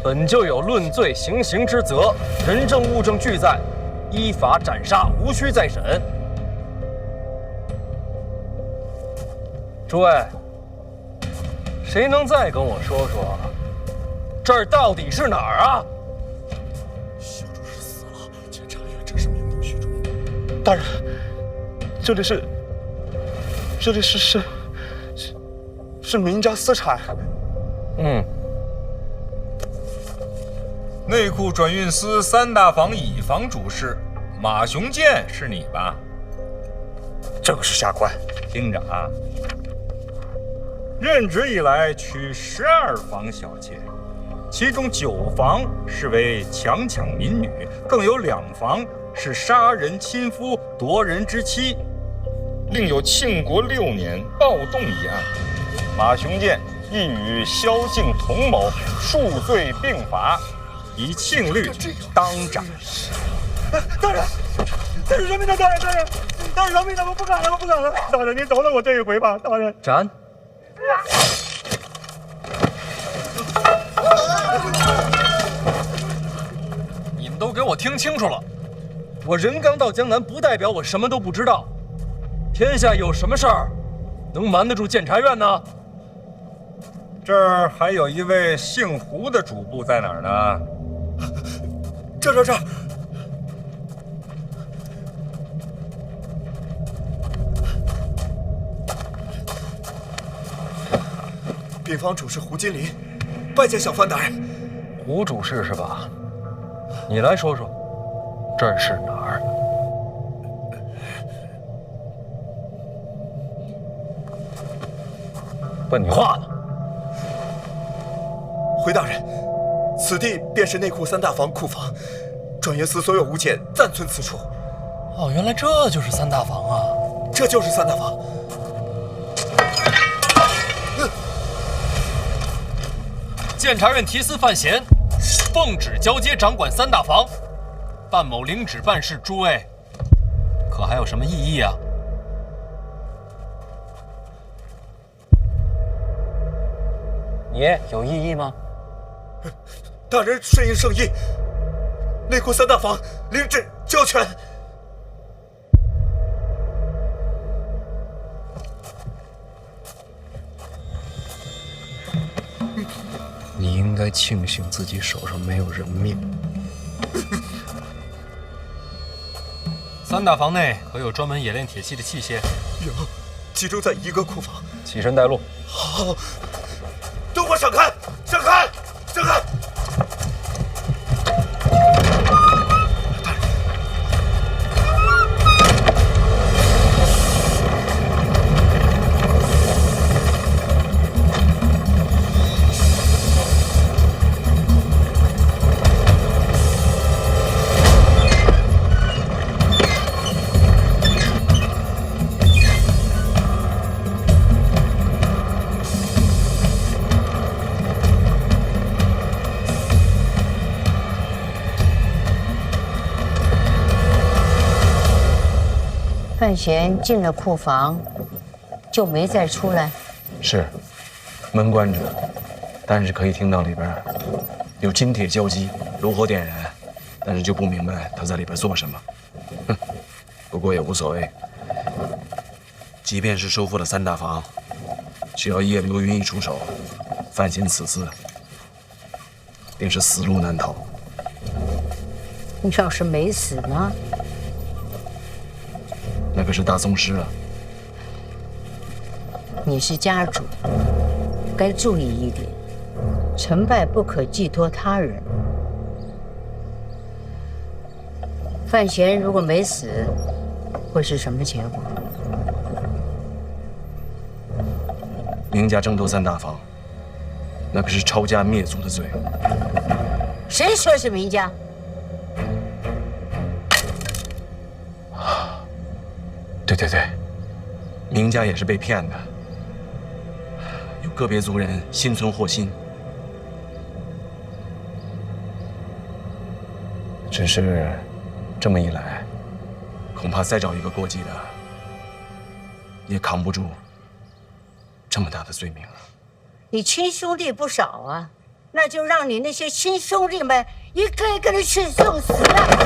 本就有论罪行刑之责，人证物证俱在，依法斩杀，无需再审。诸位，谁能再跟我说说，这儿到底是哪儿啊？小主事死了，监察院真是名不虚传。大人，这里是明家私产。内库转运司三大房乙房主事马雄建是你吧？正是下官。听着啊，任职以来娶12房小妾，其中9房是为强抢民女，更有2房是杀人亲夫夺人之妻，另有庆国6年暴动一案，马雄建亦与萧敬同谋，数罪并罚，以庆律当斩。大人，饶命了！大人，饶命了！我不敢了！大人，您饶了我这一回吧！大人，斩！你们都给我听清楚了，我人刚到江南，不代表我什么都不知道。天下有什么事儿能瞒得住监察院呢？这儿还有一位姓胡的主簿在哪儿呢？这。禀房主事胡金林，拜见小番大人。胡主事是吧？你来说说，这儿是哪儿？问你话呢。回大人，此地便是内库三大房库房，转运司所有物件暂存此处。哦，原来这就是三大房啊！这就是三大房。监察院提司范闲，奉旨交接掌管三大房，范某领旨办事，诸位可还有什么异议啊？你有异议吗？大人顺应圣意，内库三大房领旨交权。你应该庆幸自己手上没有人命。三大房内可有专门冶炼铁器的器械？有，集中在一个库房。起身带路。好，都给我闪开！闪开！闪开！范闲进了库房，就没再出来。是，门关着，但是可以听到里边有金铁交击，炉火点燃，但是就不明白他在里边做什么。哼，不过也无所谓。即便是收复了三大房，只要叶流云一出手，范闲此次定是死路难逃。你要是没死呢？那可是大宗师啊！你是家主，该注意一点，成败不可寄托他人。范闲如果没死，会是什么结果？明家争夺三大房，那可是抄家灭族的罪。谁说是明家？对，明家也是被骗的，有个别族人心存祸心。只是这么一来，恐怕再找一个过继的，也扛不住这么大的罪名了。你亲兄弟不少啊，那就让你那些亲兄弟们一个一个的去送死啊！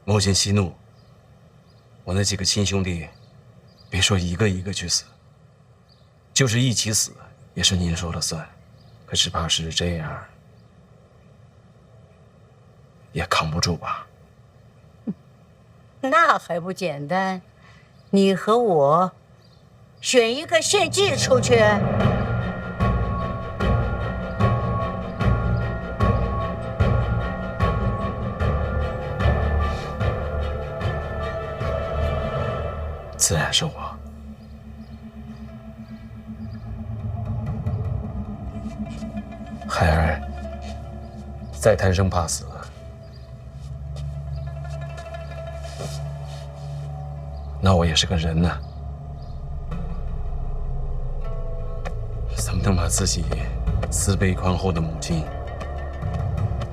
某些息怒，我那几个亲兄弟，别说一个一个去死，就是一起死，也是您说了算。可只怕是这样，也扛不住吧？那还不简单？你和我选一个献祭出去。自然是我。孩儿再贪生怕死，那我也是个人呢，怎么能把自己慈悲宽厚的母亲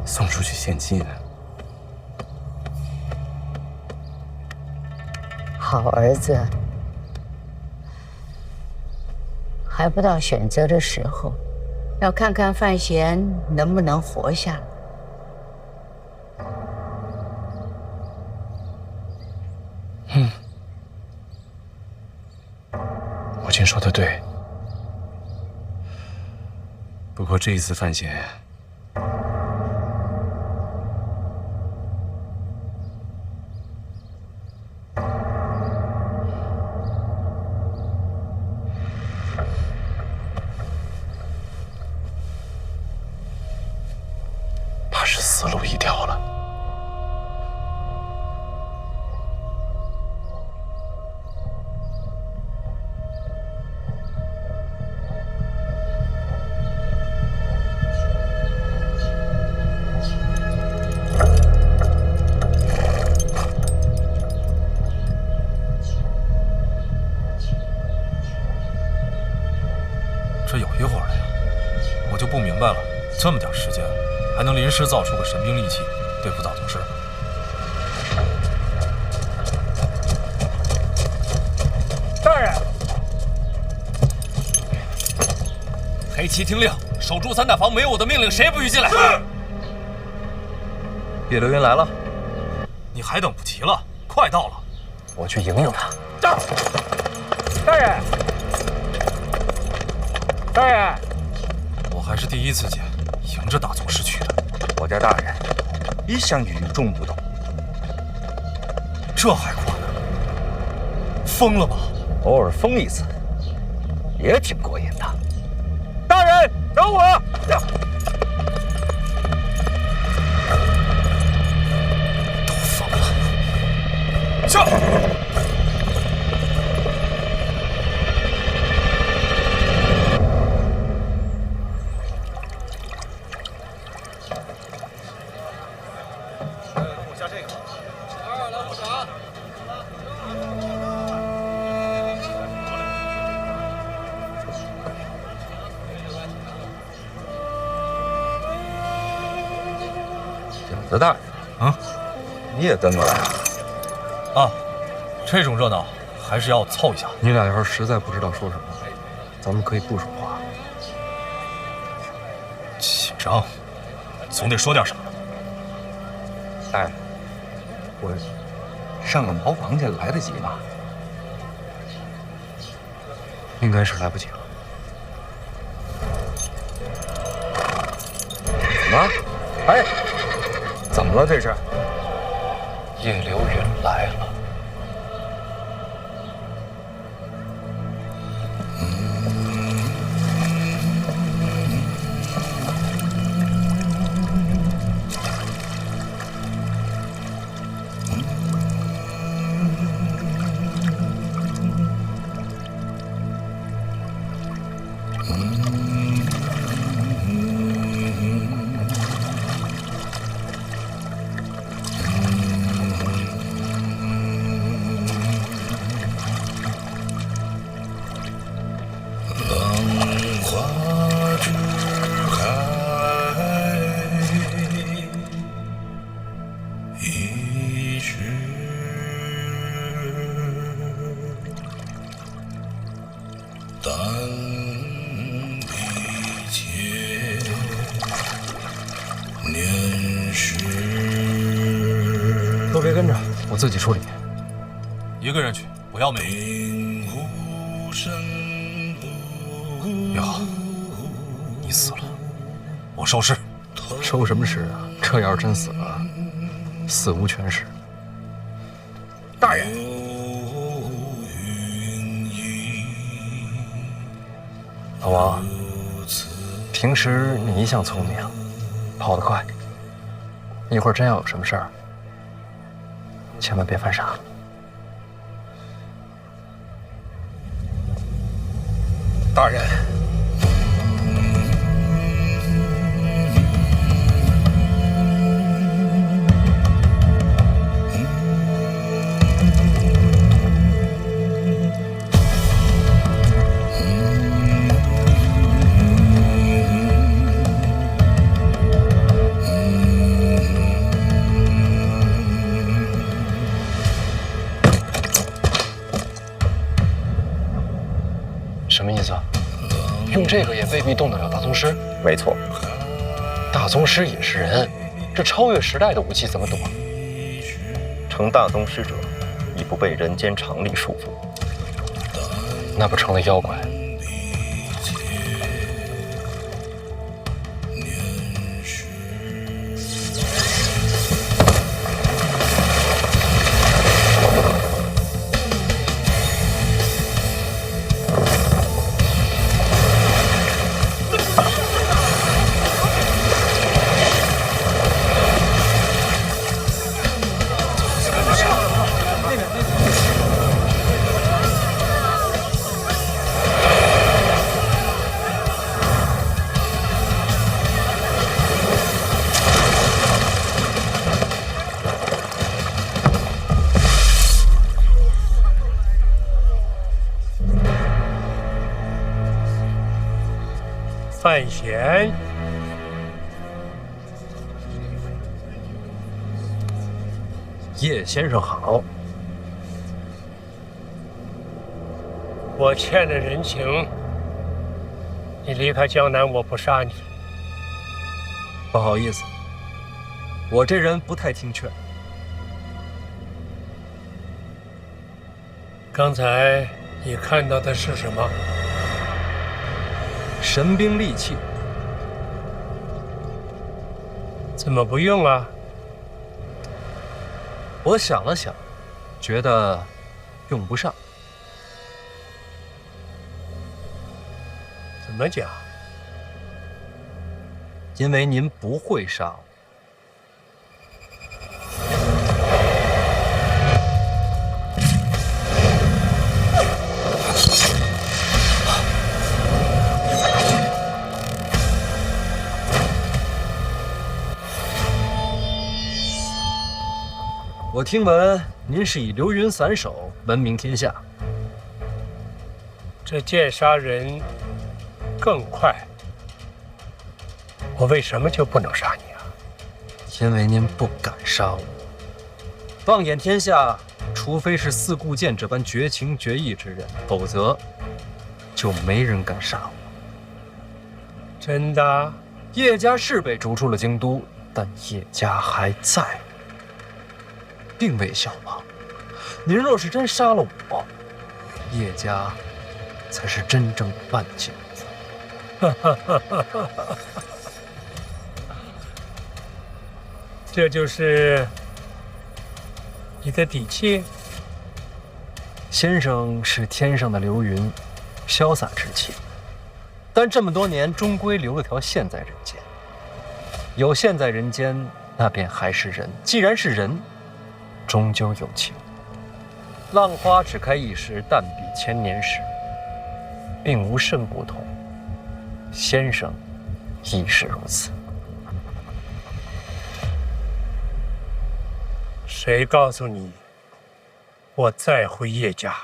送出去献祭呢？好儿子，还不到选择的时候，要看看范闲能不能活下来。母亲说的对，不过这一次范闲怕是死路一条了。这有一会儿了呀，我就不明白了，这么点时间，还能临时造出个神兵利器对付大宗师？大人，黑旗听令，守住三大房，没有我的命令，谁也不许进来。叶流云来了，你还等不及了，快到了，我去迎迎他。大人，大人，我还是第一次见迎着大宗师去的。我家大人一向与众不同，这还夸呢？疯了吧？偶尔疯一次，也挺过瘾的。大人，等我！都疯了！上！子大人，你也跟过来啊？这种热闹还是要凑一下。你俩要是实在不知道说什么，咱们可以不说话。紧张，总得说点什么。大人，我上个茅房去来得及吗？应该是来不及了。什么？哎，怎么了这是？叶流云来了。都别跟着，我自己处理。一个人去，不要美女。也好，你死了，我收尸。收什么尸啊？这要是真死了，死无全尸。大人，老王，平时你一向聪明，跑得快。一会儿真要有什么事儿，千万别犯傻。大人，什么意思啊？用这个也未必动得了大宗师。没错，大宗师也是人，这超越时代的武器怎么躲？成大宗师者，已不被人间常理束缚，那不成了妖怪？范闲，叶先生好。我欠了人情，你离开江南，我不杀你。不好意思，我这人不太听劝。刚才你看到的是什么？神兵利器。怎么不用啊？我想了想，觉得用不上。怎么讲？因为您不会杀我。我听闻您是以流云散手闻名天下。这剑杀人更快，我为什么就不能杀你啊？因为您不敢杀我。放眼天下，除非是四顾剑这般绝情绝义之人，否则就没人敢杀我。真的？叶家是被逐出了京都，但叶家还在，并未消亡。您若是真杀了我，叶家才是真正的万劫不复。这就是你的底气？先生是天上的流云，潇洒之气，但这么多年终归留了条线在人间。有线在人间，那便还是人。既然是人，终究有情。浪花只开一时，但比千年时，并无甚不同。先生亦是如此。谁告诉你我在乎叶家？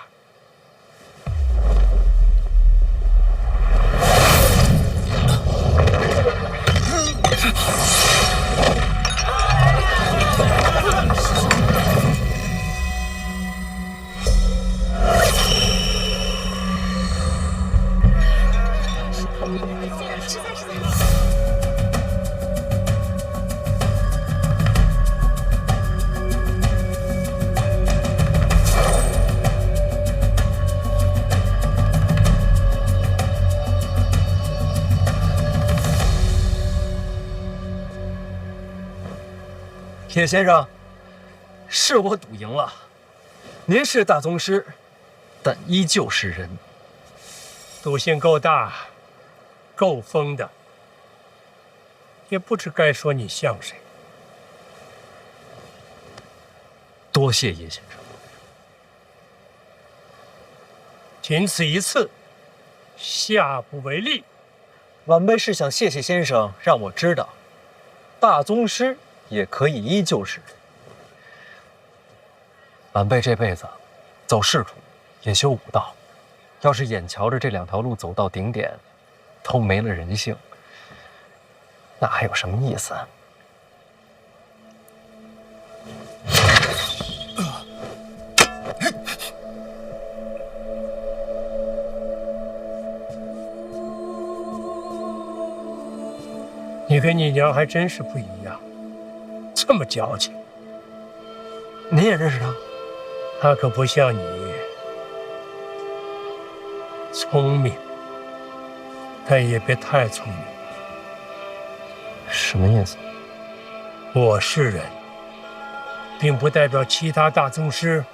叶先生，是我赌赢了。您是大宗师，但依旧是人。赌性够大，够疯的，也不知该说你像谁。多谢叶先生，仅此一次，下不为例。晚辈是想谢谢先生，让我知道，大宗师也可以依旧是人。晚辈这辈子走仕途，也修武道，要是眼瞧着这两条路走到顶点，都没了人性，那还有什么意思啊？你跟你娘还真是不一样，这么矫情。您也认识她？她可不像你聪明，但也别太聪明。什么意思？我是人，并不代表其他大宗师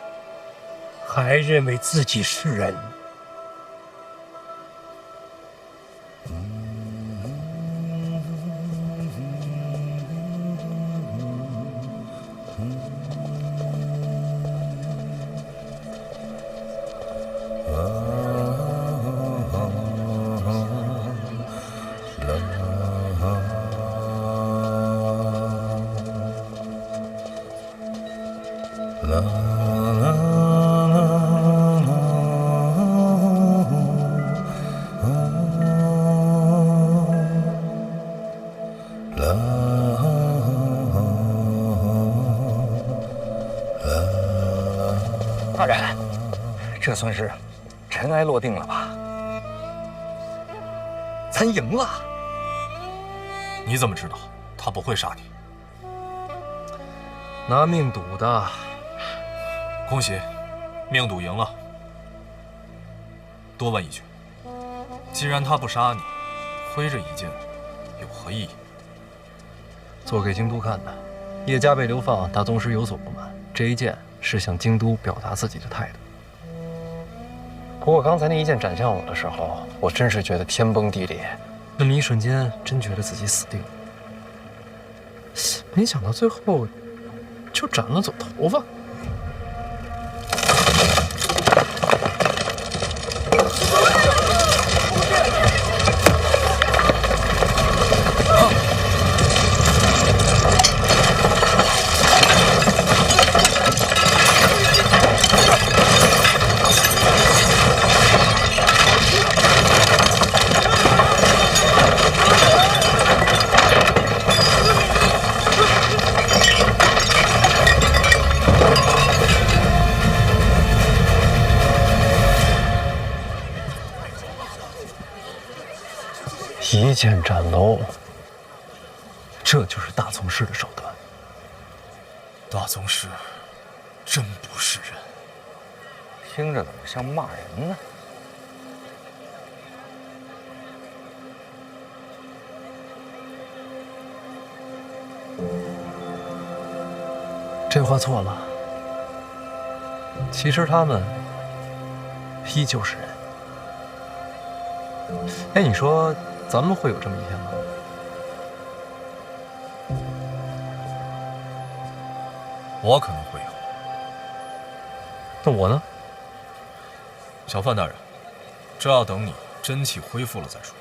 还认为自己是人。大人，这算是尘埃落定了吧？咱赢了。你怎么知道他不会杀你？拿命赌的。恭喜，命赌赢了。多问一句，既然他不杀你，挥这一剑有何意义？做给京都看的。叶家被流放，大宗师有所不满，这一剑是向京都表达自己的态度。不过刚才那一剑斩向我的时候，我真是觉得天崩地裂，那么一瞬间，真觉得自己死定了。没想到最后就斩了走头发。一剑斩楼，这就是大宗师的手段。大宗师真不是人，听着怎么像骂人呢？这话错了。其实他们依旧是人。哎，你说咱们会有这么一天吗？我可能会有。那我呢？小范大人，这要等你真气恢复了再说。